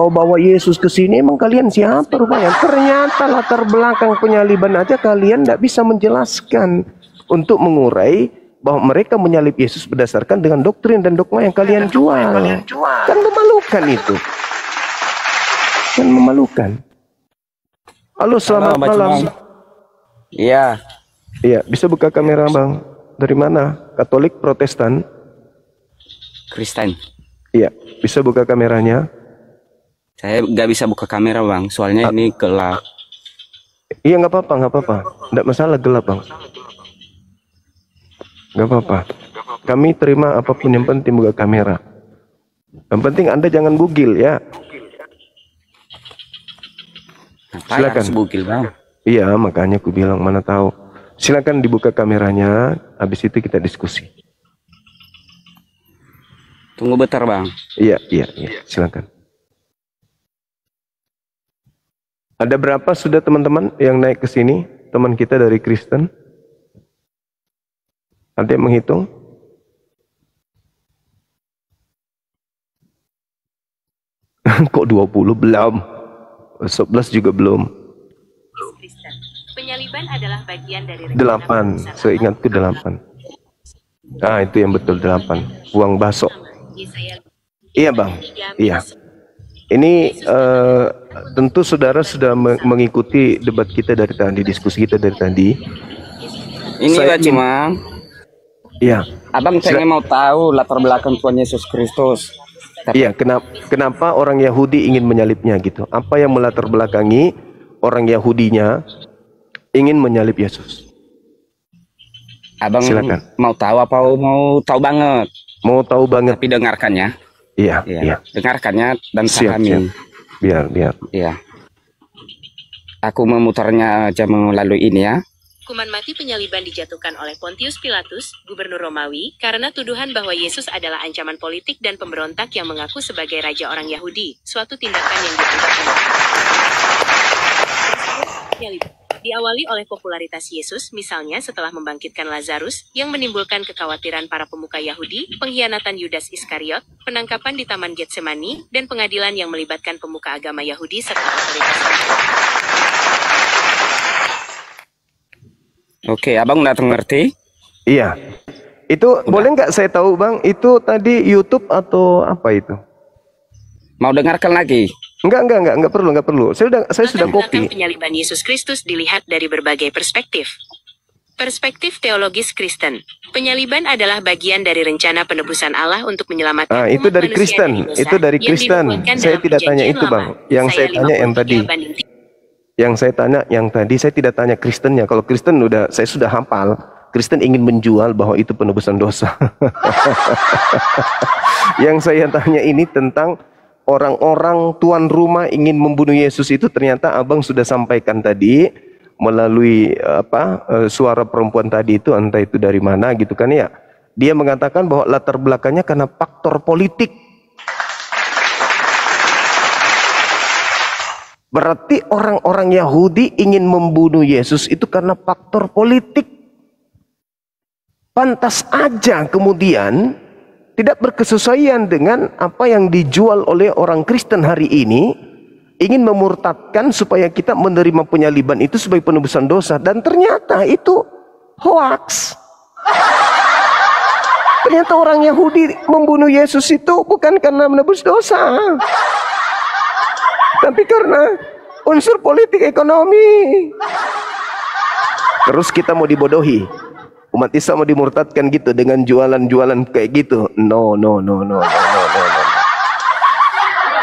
bawa-bawa Yesus ke sini, emang kalian siapa rupanya? Ternyata latar belakang penyaliban aja kalian tidak bisa menjelaskan untuk mengurai bahwa mereka menyalib Yesus berdasarkan dengan doktrin dan dogma yang kalian jual. Kan memalukan itu. Kan memalukan. Halo, selamat malam. Iya. Iya, bisa buka kamera Bang. Dari mana? Katolik, Protestan? Kristen. Iya, bisa buka kameranya. Saya nggak bisa buka kamera Bang, soalnya ini gelap. Iya, nggak apa-apa, nggak apa-apa. Nggak masalah gelap Bang. Nggak apa-apa. Kami terima apapun, yang penting buka kamera. Yang penting Anda jangan bugil ya. Silakan. Bugil Bang. Iya, makanya aku bilang mana tahu. Silakan dibuka kameranya, habis itu kita diskusi. Tunggu bentar Bang. Iya, silakan. Ada berapa sudah teman-teman yang naik ke sini? Teman kita dari Kristen? Ada yang menghitung? Kok 20? Belum. 11 juga belum. Penyaliban adalah bagian dari 8, seingatku 8. Ah, itu yang betul 8. Buang baso. Iya Bang, iya. Ini tentu saudara sudah mengikuti debat kita dari tadi, diskusi kita dari tadi. Ini Pak Cimang. Iya. Abang pengen mau tahu latar belakang Tuhan Yesus Kristus. Iya, kenapa orang Yahudi ingin menyalibnya gitu? Apa yang melatar belakangi orang Yahudinya ingin menyalib Yesus? Abang silakan. Mau tahu apa mau tahu banget? Mau tahu banget. Tapi dengarkan ya. Iya. Dengarkannya dan siap. pahami. Biar. Iya. Aku memutarnya aja melalui ini ya. Hukuman mati penyaliban dijatuhkan oleh Pontius Pilatus, gubernur Romawi, karena tuduhan bahwa Yesus adalah ancaman politik dan pemberontak yang mengaku sebagai raja orang Yahudi, suatu tindakan yang dianggap penyaliban. Diawali oleh popularitas Yesus, misalnya setelah membangkitkan Lazarus, yang menimbulkan kekhawatiran para pemuka Yahudi, pengkhianatan Yudas Iskariot, penangkapan di Taman Getsemani, dan pengadilan yang melibatkan pemuka agama Yahudi serta otoritas. Oke, Abang udah ngerti? Iya. Itu boleh nggak saya tahu Bang, itu tadi YouTube atau apa itu? Mau dengarkan lagi? Enggak perlu. Saya sudah copy. Penyaliban Yesus Kristus dilihat dari berbagai perspektif. Perspektif teologis Kristen. Penyaliban adalah bagian dari rencana penebusan Allah untuk menyelamatkan itu dari Kristen. Itu dari Kristen. Saya tidak tanya itu Bang. Yang saya tanya yang tadi. Yang saya tanya yang tadi, saya tidak tanya Kristennya. Kalau Kristen saya sudah hafal. Kristen ingin menjual bahwa itu penebusan dosa. Yang saya tanya ini tentang orang-orang tuan rumah ingin membunuh Yesus itu, ternyata Abang sudah sampaikan tadi melalui suara perempuan tadi itu, entah itu dari mana gitu kan ya. Dia mengatakan bahwa latar belakangnya karena faktor politik. Berarti orang-orang Yahudi ingin membunuh Yesus itu karena faktor politik. Pantas aja kemudian tidak berkesesuaian dengan apa yang dijual oleh orang Kristen hari ini, ingin memurtadkan supaya kita menerima penyaliban itu sebagai penebusan dosa, dan ternyata itu hoax. Ternyata orang Yahudi membunuh Yesus itu bukan karena menebus dosa, tapi karena unsur politik ekonomi. Terus kita mau dibodohi, umat Islam mau dimurtadkan gitu dengan jualan-jualan kayak gitu. No.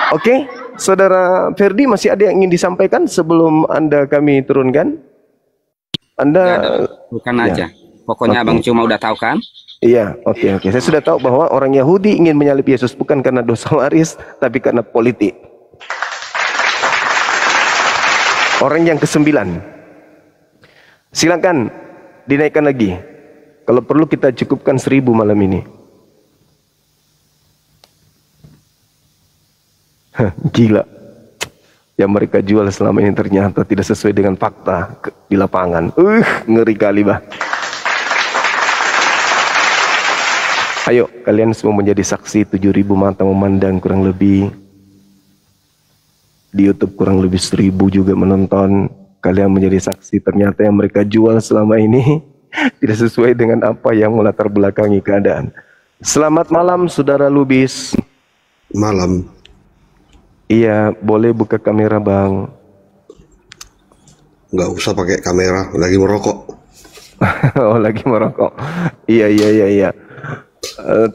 Oke, Saudara Ferdi, masih ada yang ingin disampaikan sebelum kami turunkan? Bukan aja. Pokoknya Abang cuma udah tahu kan? Iya, oke. Saya sudah tahu bahwa orang Yahudi ingin menyalib Yesus bukan karena dosa waris, tapi karena politik. Orang yang ke-9. Silakan dinaikkan lagi. Kalau perlu kita cukupkan 1000 malam ini. Gila. Yang mereka jual selama ini ternyata tidak sesuai dengan fakta di lapangan. Ngeri kali bah. Ayo, kalian semua menjadi saksi. 7.000 mata memandang kurang lebih. Di YouTube kurang lebih 1000 juga menonton. Kalian menjadi saksi, ternyata yang mereka jual selama ini tidak sesuai dengan apa yang melatar belakangi keadaan. Selamat malam Saudara Lubis. Malam. Iya, boleh buka kamera Bang. Nggak usah pakai kamera, lagi merokok. Oh, lagi merokok. Iya.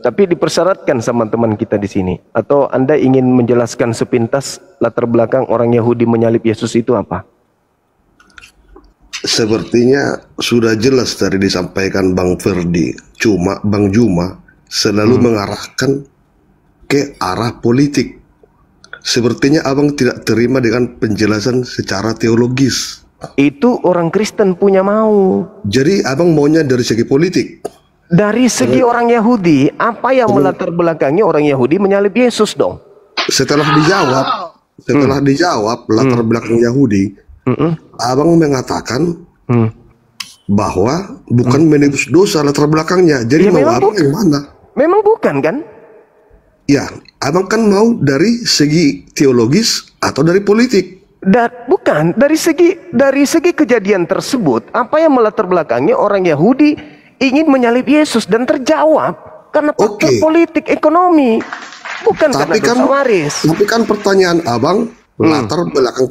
Tapi dipersyaratkan sama teman kita di sini. Atau Anda ingin menjelaskan sepintas latar belakang orang Yahudi menyalib Yesus itu apa? Sepertinya sudah jelas tadi disampaikan Bang Ferdi. Cuma Bang Juma selalu mengarahkan ke arah politik. Sepertinya abang tidak terima dengan penjelasan secara teologis. Itu orang Kristen punya mau. Jadi abang maunya dari segi politik. Dari segi orang Yahudi, apa yang melatar belakangi orang Yahudi menyalib Yesus dong? Setelah dijawab latar belakang Yahudi, abang mengatakan bahwa bukan menebus dosa latar belakangnya. Jadi Ya, mau memang abang yang mana? Memang bukan kan? Ya, abang kan mau dari segi teologis atau dari politik? Bukan, dari segi kejadian tersebut, apa yang melatar belakangi orang Yahudi ingin menyalib Yesus dan terjawab karena faktor politik ekonomi, bukan karena dosa waris. Tapi kan pertanyaan abang, latar belakang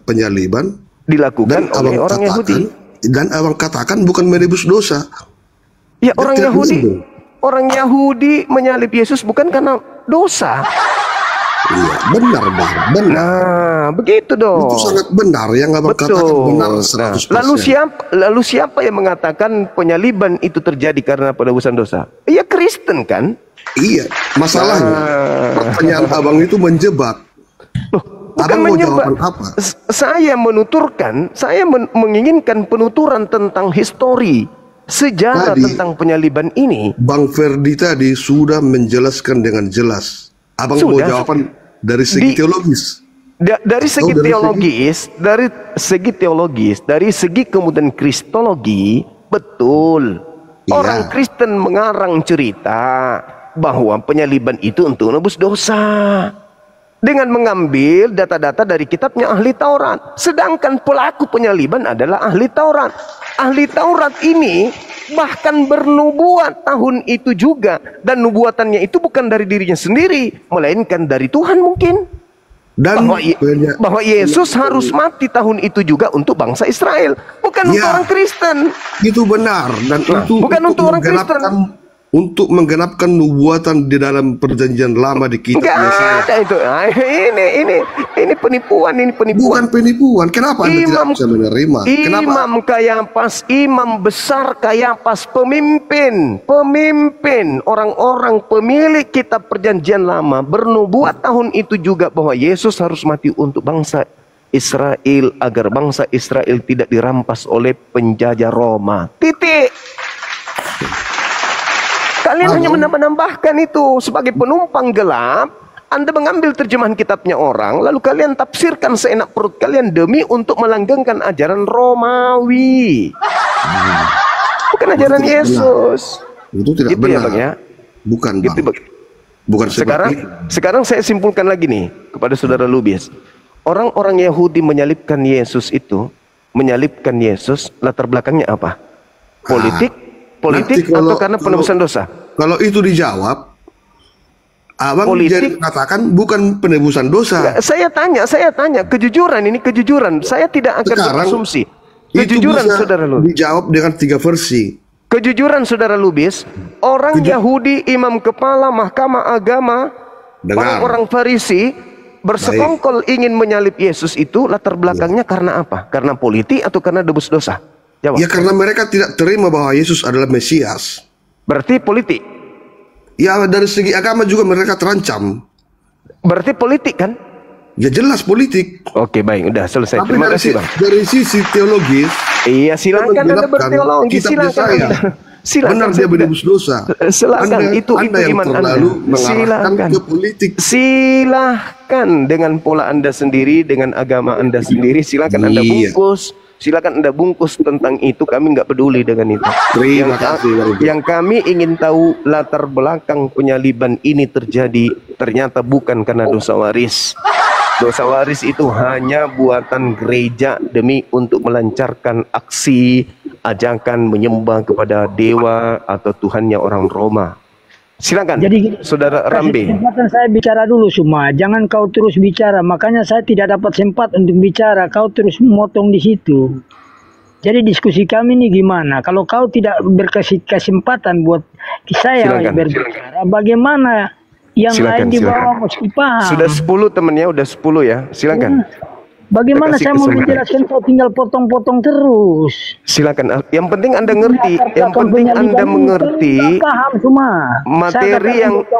penyaliban dilakukan oleh orang Yahudi. Dan abang katakan bukan menebus dosa. Ya, orang Yahudi menyalib Yesus bukan karena dosa. Iya, benar Bang, benar. Nah, begitu dong. Itu sangat benar yang abang katakan benar 100%. Lalu siapa yang mengatakan penyaliban itu terjadi karena penebusan dosa? Iya, Kristen kan? Iya, masalahnya pertanyaan abang itu menjebak. Bukan menjebak. Saya menuturkan, saya menginginkan penuturan tentang histori, sejarah tentang penyaliban ini. Bang Ferdi tadi sudah menjelaskan dengan jelas. Abang mau jawaban dari segi teologis. Dari segi teologis, dari segi kemudian kristologi, betul. Orang Kristen mengarang cerita bahwa penyaliban itu untuk menebus dosa dengan mengambil data-data dari kitabnya ahli Taurat. Sedangkan pelaku penyaliban adalah ahli Taurat. Ahli Taurat ini bahkan bernubuat tahun itu juga, dan nubuatannya itu bukan dari dirinya sendiri, melainkan dari Tuhan mungkin. Dan bahwa Yesus harus mati tahun itu juga untuk bangsa Israel, bukan untuk orang Kristen. Itu benar, dan itu bukan untuk orang Kristen. Untuk menggenapkan nubuatan di dalam perjanjian lama di kitab Yesaya. Ada itu. Ini penipuan, Bukan penipuan. Kenapa Anda tidak bisa menerima? Imam Kayapas, imam besar Kayapas, pemimpin, orang-orang pemilik kitab perjanjian lama bernubuat tahun itu juga bahwa Yesus harus mati untuk bangsa Israel agar bangsa Israel tidak dirampas oleh penjajah Roma. Titik. Kalian hanya menambahkan itu sebagai penumpang gelap. Anda mengambil terjemahan kitabnya orang, lalu kalian tafsirkan seenak perut kalian demi untuk melanggengkan ajaran Romawi. Bukan ajaran Yesus. Itu tidak gitu benar. Ya, Bang, ya? Bukan, Bang. Gitu, Bang. Bukan sekarang saya simpulkan lagi nih kepada saudara Lubis. Orang-orang Yahudi menyalibkan Yesus itu, latar belakangnya apa? Politik atau karena penebusan dosa? Kalau itu dijawab, abang jadi katakan bukan penebusan dosa. Saya tanya kejujuran, ini kejujuran. Saya tidak akan berasumsi. Kejujuran saudara Lubis dijawab dengan 3 versi. Kejujuran saudara Lubis, orang Yahudi, imam kepala mahkamah agama, orang-orang Farisi bersekongkol ingin menyalib Yesus itu, latar belakangnya karena apa? Karena politik atau karena debus dosa? Jawab. Ya karena mereka tidak terima bahwa Yesus adalah Mesias. Berarti politik. Ya dari segi agama juga mereka terancam. Berarti politik kan? Ya jelas politik. Oke, baik, udah selesai. Tapi Terima kasih, Bang. Dari sisi teologis, iya, silakan Anda berteologi, silakan. Benar dia menebus dosa. Silakan, itu iman Anda. Silakan ke politik. Silakan dengan pola Anda sendiri, dengan agama Anda sendiri, silakan Anda bungkus. Silakan Anda bungkus tentang itu, kami nggak peduli dengan itu. Terima kasih. Yang kami ingin tahu latar belakang penyaliban ini terjadi ternyata bukan karena dosa waris. Dosa waris itu hanya buatan gereja demi untuk melancarkan aksi ajakan menyembah kepada dewa atau Tuhannya orang Roma. Silakan. Jadi, Saudara Rambe. Kesempatan saya bicara dulu semua. Jangan kau terus bicara. Makanya saya tidak dapat sempat untuk bicara. Kau terus memotong di situ. Jadi diskusi kami ini gimana? Kalau kau tidak berkasih kesempatan buat saya berbicara, bagaimana yang lain di bawah mesti paham? Sudah 10 temennya, udah 10 ya. Silakan. Bagaimana saya mau menjelaskan kau tinggal potong-potong terus? Silakan. Yang penting Anda ngerti, yang penting Anda mengerti paham semua.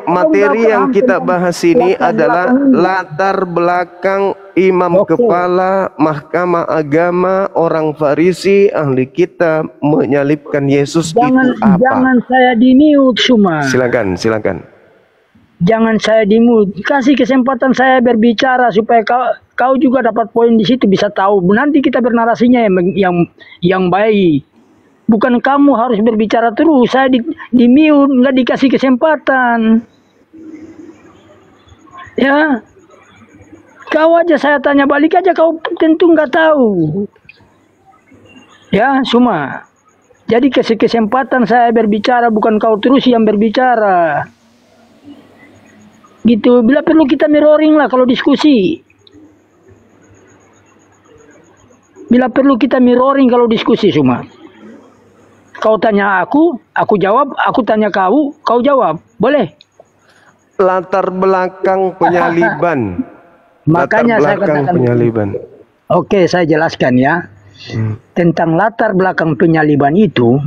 Materi yang kita bahas ini adalah latar belakang imam kepala mahkamah agama, orang Farisi, ahli kitab menyalibkan Yesus itu apa? Jangan saya di-mute semua. Silakan. Jangan saya di-mute. Kasih kesempatan saya berbicara supaya kau juga dapat poin di situ, bisa tahu. Nanti kita bernarasinya yang baik. Bukan kamu harus berbicara terus. Saya di-mute, nggak dikasih kesempatan. Ya. Kau aja saya tanya balik aja, kau tentu nggak tahu. Ya, semua. Jadi kasih kesempatan saya berbicara, bukan kau terus yang berbicara. Gitu, bila perlu kita mirroring lah kalau diskusi. Bila perlu kita mirroring kalau diskusi semua. Kau tanya aku jawab, aku tanya kau jawab. Boleh? Latar belakang penyaliban. Makanya saya katakan penyaliban. Oke, saya jelaskan ya. Tentang latar belakang penyaliban itu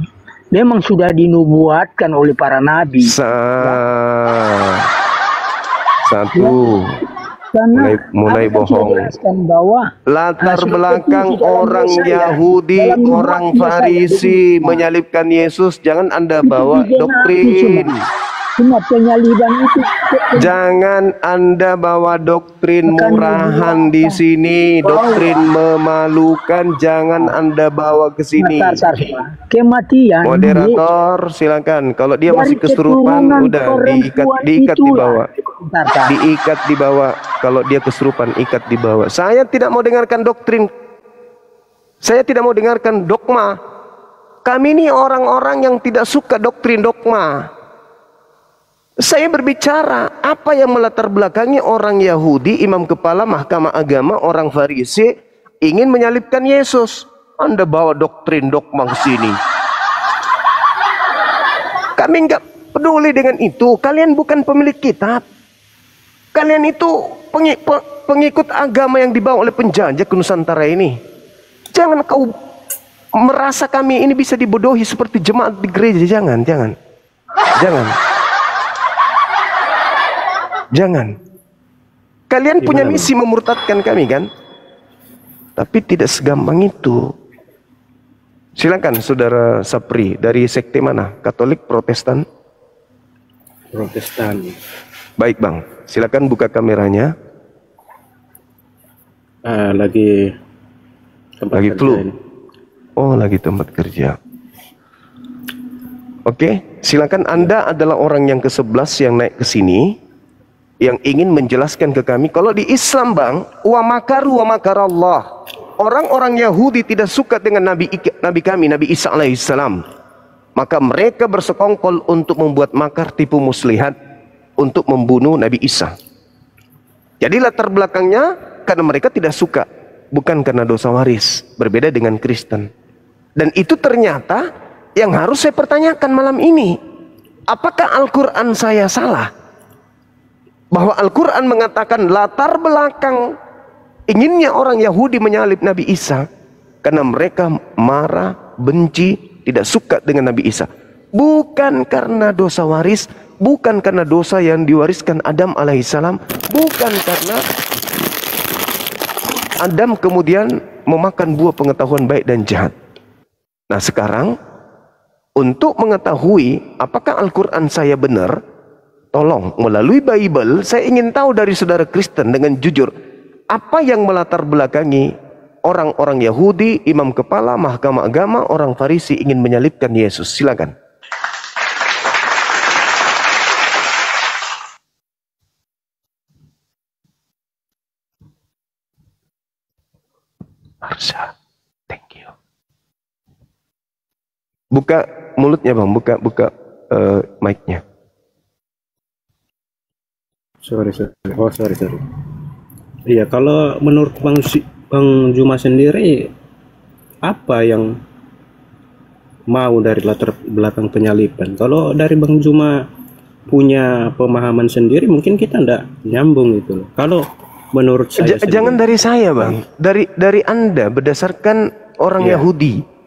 memang sudah dinubuatkan oleh para nabi. Satu, mulai bohong. Latar belakang orang Yahudi, orang Farisi menyalibkan Yesus. Jangan Anda bawa doktrin. Penyaliban itu. Jangan Anda bawa doktrin murahan di sini, doktrin memalukan. Jangan Anda bawa ke sini. Kematian. Moderator, silakan. Kalau dia masih kesurupan, udah diikat di bawah. Diikat di bawah. Kalau dia kesurupan, ikat di bawah. Saya tidak mau dengarkan doktrin. Saya tidak mau dengarkan dogma. Kami ini orang-orang yang tidak suka doktrin dogma. Saya berbicara apa yang melatar belakangi orang Yahudi, imam kepala mahkamah agama, orang Farisi ingin menyalibkan Yesus. Anda bawa doktrin dogma ke sini. Kami nggak peduli dengan itu. Kalian bukan pemilik kitab. Kalian itu pengikut agama yang dibawa oleh penjajah ke Nusantara ini. Jangan kau merasa kami ini bisa dibodohi seperti jemaat di gereja. Jangan. Kalian punya misi memurtadkan kami kan? Tapi tidak segampang itu. Silakan Saudara Sapri, dari sekte mana? Katolik, Protestan? Protestan. Baik Bang, silakan buka kameranya. Lagi flu. Oh, lagi tempat kerja. Oke, silakan. Anda adalah orang yang ke-11 yang naik ke sini, yang ingin menjelaskan ke kami. Kalau di Islam Bang, wa makaru wa makar Allah. Orang-orang Yahudi tidak suka dengan Nabi kami, Nabi Isa alaihissalam. Maka mereka bersekongkol untuk membuat makar tipu muslihat untuk membunuh Nabi Isa. Jadi latar belakangnya karena mereka tidak suka, bukan karena dosa waris. Berbeda dengan Kristen. Dan itu ternyata yang harus saya pertanyakan malam ini. Apakah Al-Quran saya salah? Bahwa Al-Quran mengatakan latar belakang inginnya orang Yahudi menyalib Nabi Isa karena mereka marah, benci, tidak suka dengan Nabi Isa. Bukan karena dosa waris, bukan karena dosa yang diwariskan Adam alaihissalam, bukan karena Adam kemudian memakan buah pengetahuan baik dan jahat. Nah sekarang, untuk mengetahui apakah Al-Quran saya benar, tolong melalui Bible, saya ingin tahu dari saudara Kristen dengan jujur, apa yang melatar belakangi orang-orang Yahudi, imam kepala, mahkamah agama, orang Farisi ingin menyalibkan Yesus. Silakan. Marsha, thank you. Buka mulutnya bang, buka mic-nya. Sorry. Iya, kalau menurut Bang Juma sendiri, apa yang mau dari latar belakang penyaliban? Kalau dari Bang Juma punya pemahaman sendiri, mungkin kita ndak nyambung gitu loh. Kalau menurut saya Jangan dari saya bang, dari Anda berdasarkan orang Yahudi.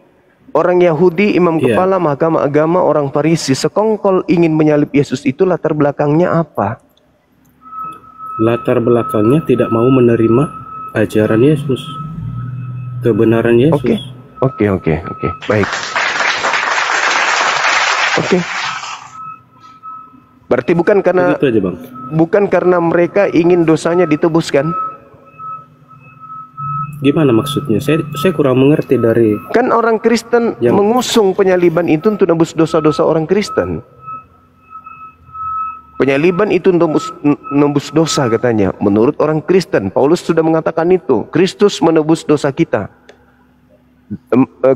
Orang Yahudi, imam kepala, mahkamah agama, orang Farisi, sekongkol ingin menyalib Yesus itu latar belakangnya apa? Latar belakangnya tidak mau menerima ajaran Yesus, kebenaran Yesus. Oke. Baik. Oke. Berarti bukan karena Begitu aja, Bang. Bukan karena mereka ingin dosanya ditebuskan. Gimana maksudnya? Saya kurang mengerti dari. Kan orang Kristen mengusung penyaliban itu untuk nebus dosa-dosa orang Kristen. Penyaliban itu nebus dosa katanya. Menurut orang Kristen, Paulus sudah mengatakan itu. Kristus menebus dosa kita.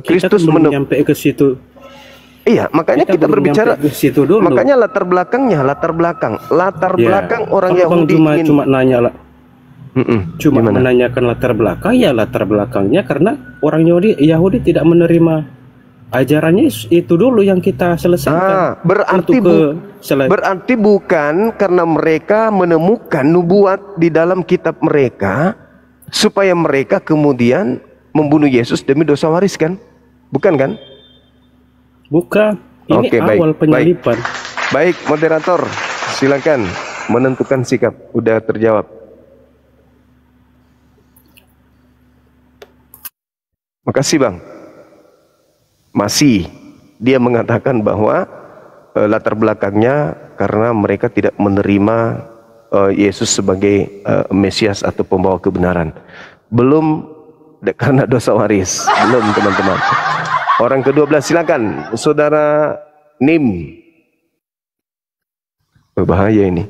Kristus sampai ke situ. Iya, makanya kita berbicara ke situ dulu. Makanya latar belakang orang Yahudi cuma nanya lah. Cuma menanyakan latar belakang, ya latar belakangnya karena orang Yahudi tidak menerima ajarannya itu dulu yang kita selesaikan. Berarti bukan karena mereka menemukan nubuat di dalam kitab mereka supaya mereka kemudian membunuh Yesus demi dosa waris kan? Bukan kan? Bukan. Ini awal penyaliban. Baik, moderator, silakan menentukan sikap. Udah terjawab. Makasih bang. Masih dia mengatakan bahwa latar belakangnya karena mereka tidak menerima Yesus sebagai Mesias atau pembawa kebenaran. Belum karena dosa waris. Belum teman-teman. Orang ke-12 silakan, saudara Nim. Berbahaya ini.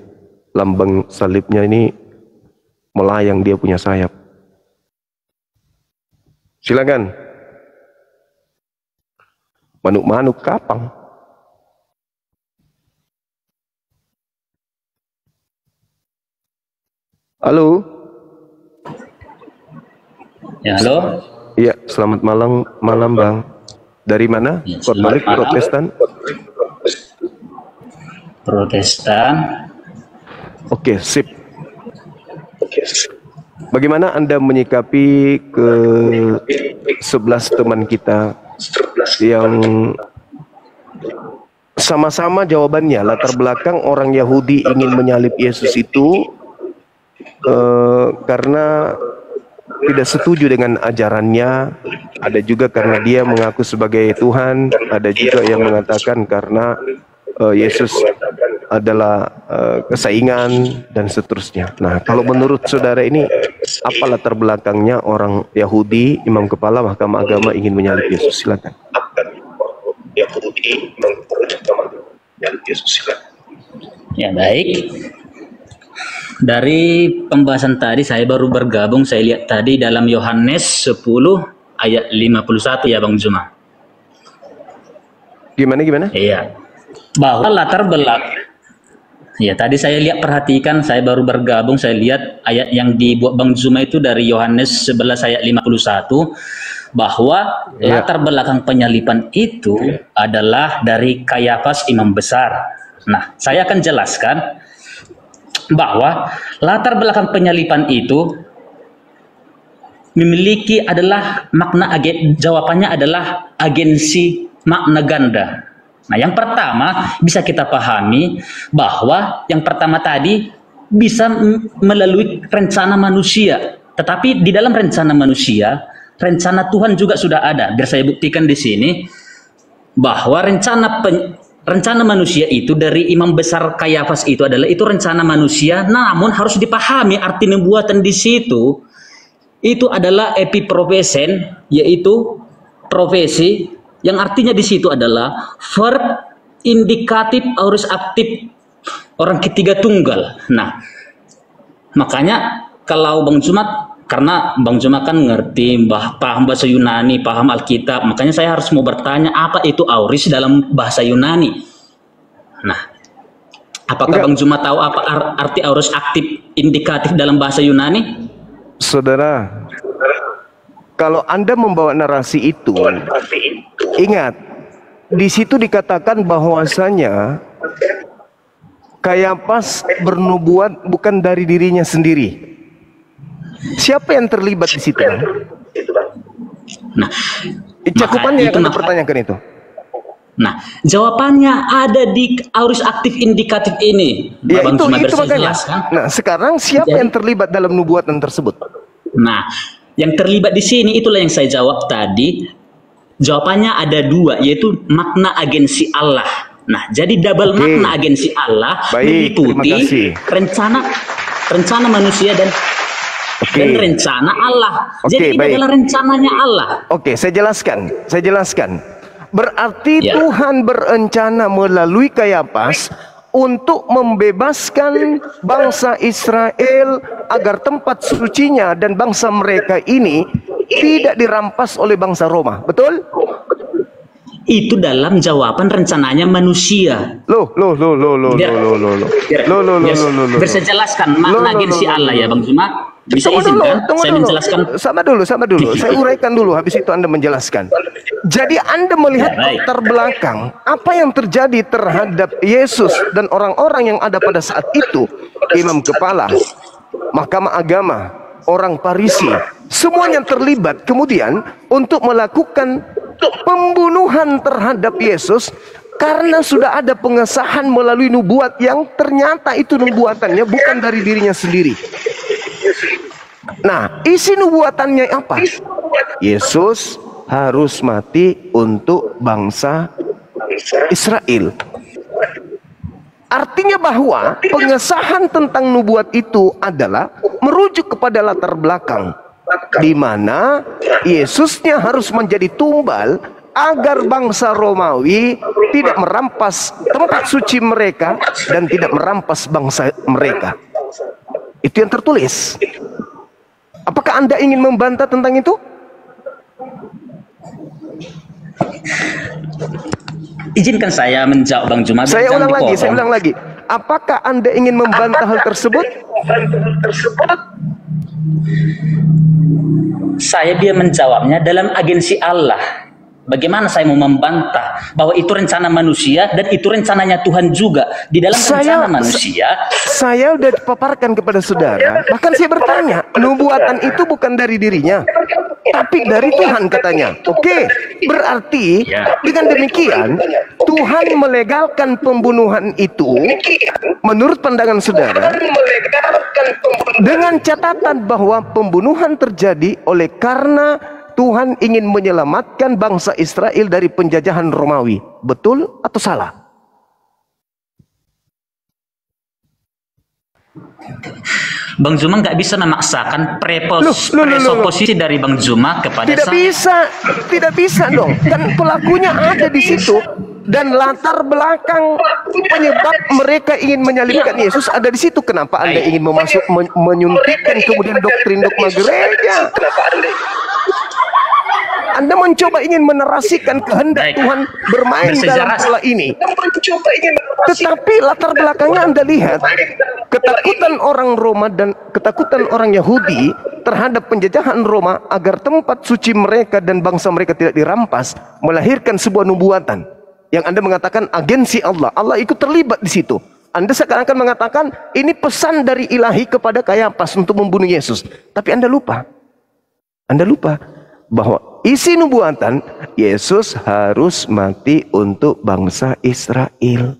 Lambang salibnya ini melayang, dia punya sayap. Silakan. Manuk-manuk kapang. Halo. Ya, halo. Iya, selamat malam Bang. Dari mana? Katolik, Protestan? Protestan. Oke, sip. Bagaimana Anda menyikapi ke 11 teman kita yang sama-sama jawabannya latar belakang orang Yahudi ingin menyalib Yesus itu karena tidak setuju dengan ajarannya, ada juga karena dia mengaku sebagai Tuhan, ada juga yang mengatakan karena Yesus adalah kesaingan dan seterusnya. Nah, kalau menurut saudara ini apa latar belakangnya orang Yahudi, imam kepala, mahkamah agama ingin menyalib Yesus? Silakan. Ya, baik. Dari pembahasan tadi saya baru bergabung, saya lihat tadi dalam Yohanes 10 ayat 51 ya Bang Juma. Gimana? Iya. Bahwa latar belakang. Ya, tadi saya lihat, perhatikan, saya baru bergabung, saya lihat ayat yang dibuat Bang Juma itu dari Yohanes 11 ayat 51 bahwa latar belakang penyaliban itu adalah dari Kayafas imam besar. Nah, saya akan jelaskan bahwa latar belakang penyaliban itu memiliki adalah makna jawabannya adalah agensi makna ganda. Nah, yang pertama bisa kita pahami bahwa yang pertama tadi bisa melalui rencana manusia, tetapi di dalam rencana manusia, rencana Tuhan juga sudah ada. Biar saya buktikan di sini bahwa rencana manusia itu dari imam besar Kayafas itu adalah itu rencana manusia, namun harus dipahami arti nubuatan di situ itu adalah epiprofesen, yaitu profesi yang artinya di situ adalah verb indikatif aorist aktif orang ketiga tunggal. Nah, makanya kalau Bang Jumat karena Bang Juma kan ngerti, paham bahasa Yunani, paham Alkitab, makanya saya harus mau bertanya apa itu auris dalam bahasa Yunani. Nah, apakah Bang Juma tahu apa arti auris aktif indikatif dalam bahasa Yunani? Saudara, kalau Anda membawa narasi itu, ingat, di situ dikatakan bahwasanya Kayapas bernubuat bukan dari dirinya sendiri. Siapa yang terlibat di situ? Nah, cakupannya yang Anda pertanyakan itu. Nah, jawabannya ada di auris aktif indikatif ini. Ya, itu makanya. Nah, sekarang siapa yang terlibat dalam nubuatan tersebut? Nah, yang terlibat di sini itulah yang saya jawab tadi. Jawabannya ada dua, yaitu makna agensi Allah. Nah, jadi double makna agensi Allah meliputi rencana manusia dan rencana Allah. Jadi itu adalah rencananya Allah. Saya jelaskan. Berarti Tuhan berencana melalui Kayapas untuk membebaskan bangsa Israel agar tempat sucinya dan bangsa mereka ini tidak dirampas oleh bangsa Roma. Betul? Itu dalam jawaban rencananya manusia. Biar saya jelaskan makna agensi Allah ya Bang Juma. Bisa izinkan saya menjelaskan? Sama dulu. Saya uraikan dulu, habis itu Anda menjelaskan. Jadi Anda melihat latar belakang apa yang terjadi terhadap Yesus dan orang-orang yang ada pada saat itu, imam kepala, mahkamah agama, orang Farisi, semuanya terlibat kemudian untuk melakukan pembunuhan terhadap Yesus karena sudah ada pengesahan melalui nubuat yang ternyata itu nubuatannya bukan dari dirinya sendiri. Nah, isi nubuatannya apa? Yesus harus mati untuk bangsa Israel. Artinya bahwa pengesahan tentang nubuat itu adalah merujuk kepada latar belakang di mana Yesusnya harus menjadi tumbal agar bangsa Romawi tidak merampas tempat suci mereka dan tidak merampas bangsa mereka. Itu yang tertulis. Apakah Anda ingin membantah tentang itu? Izinkan saya menjawab Bang Juma. Saya ulang lagi. Apakah Anda ingin membantah hal tersebut? Saya dia menjawabnya dalam agensi Allah. Bagaimana saya mau membantah bahwa itu rencana manusia dan itu rencananya Tuhan juga di dalam rencana manusia? Saya sudah paparkan kepada saudara. Bahkan saya bertanya, nubuatan itu bukan dari dirinya, tapi dari Tuhan katanya. Berarti dengan demikian Tuhan melegalkan pembunuhan itu menurut pandangan saudara dengan catatan bahwa pembunuhan terjadi oleh karena Tuhan ingin menyelamatkan bangsa Israel dari penjajahan Romawi. Betul atau salah? Bang Juma nggak bisa memaksakan preposisi dari Bang Juma kepada Tidak bisa dong. Kan pelakunya ada di situ. Dan latar belakang penyebab mereka ingin menyalibkan Yesus ada di situ. Kenapa Anda ingin menyuntikkan kemudian doktrin dogma gereja? Anda mencoba ingin menarasikan kehendak Tuhan bermain dalam pola ini. Tetapi latar belakangnya Anda lihat, ketakutan orang Roma dan ketakutan orang Yahudi terhadap penjajahan Roma agar tempat suci mereka dan bangsa mereka tidak dirampas, melahirkan sebuah nubuatan yang Anda mengatakan agensi Allah. Allah ikut terlibat di situ. Anda sekarang akan mengatakan ini pesan dari ilahi kepada Kayapas untuk membunuh Yesus. Tapi Anda lupa bahwa isi nubuatan Yesus harus mati untuk bangsa Israel.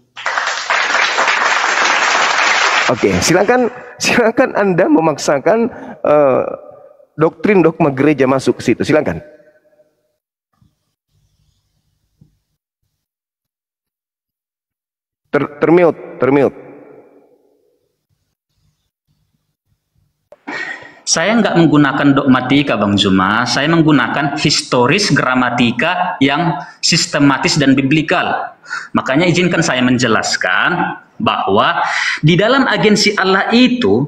Silakan Anda memaksakan doktrin dogma gereja masuk ke situ. Silakan. Termute. Saya nggak menggunakan dogmatika Bang Juma, saya menggunakan historis gramatika yang sistematis dan biblikal. Makanya izinkan saya menjelaskan bahwa di dalam agensi Allah itu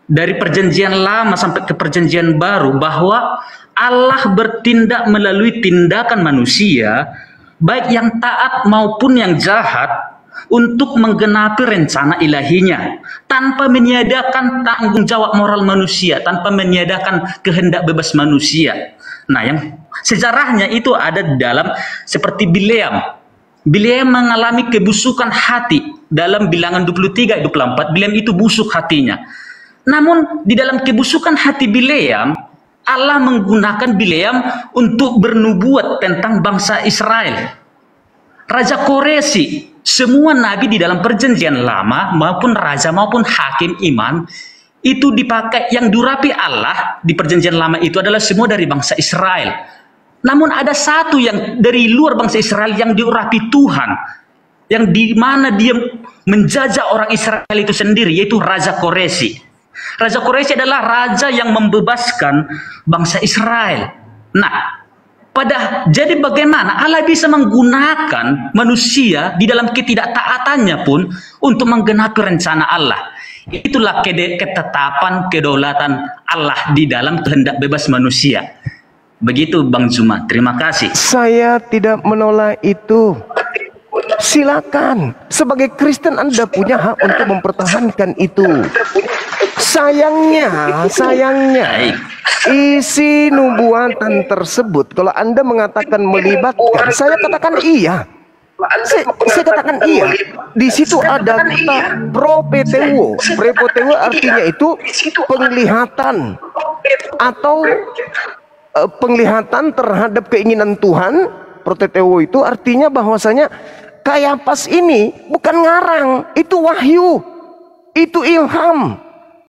dari perjanjian lama sampai ke perjanjian baru bahwa Allah bertindak melalui tindakan manusia, baik yang taat maupun yang jahat, untuk menggenapi rencana ilahinya, tanpa meniadakan tanggung jawab moral manusia, tanpa meniadakan kehendak bebas manusia. Nah, yang sejarahnya itu ada di dalam seperti Bileam. Bileam mengalami kebusukan hati. Dalam Bilangan 23-24, Bileam itu busuk hatinya. Namun di dalam kebusukan hati Bileam, Allah menggunakan Bileam untuk bernubuat tentang bangsa Israel. Raja Koresi, semua nabi di dalam perjanjian lama maupun raja maupun hakim iman itu dipakai, yang diurapi Allah di perjanjian lama itu adalah semua dari bangsa Israel. Namun ada satu yang dari luar bangsa Israel yang diurapi Tuhan, yang di mana dia menjajah orang Israel itu sendiri, yaitu Raja Koresi. Raja Koresi adalah raja yang membebaskan bangsa Israel. Nah, jadi bagaimana Allah bisa menggunakan manusia di dalam ketidaktaatannya pun untuk menggenapi rencana Allah. Itulah ketetapan kedaulatan Allah di dalam kehendak bebas manusia. Begitu Bang Zuma, terima kasih. Saya tidak menolak itu. Silakan, sebagai Kristen Anda punya hak untuk mempertahankan itu. Sayangnya isi nubuatan tersebut, kalau Anda mengatakan melibatkan, saya katakan iya. Saya katakan iya. Di situ ada kata propeteo. Propeteo artinya itu penglihatan atau penglihatan terhadap keinginan Tuhan. Propeteo itu artinya bahwasanya Kayapas ini bukan ngarang, itu wahyu, itu ilham.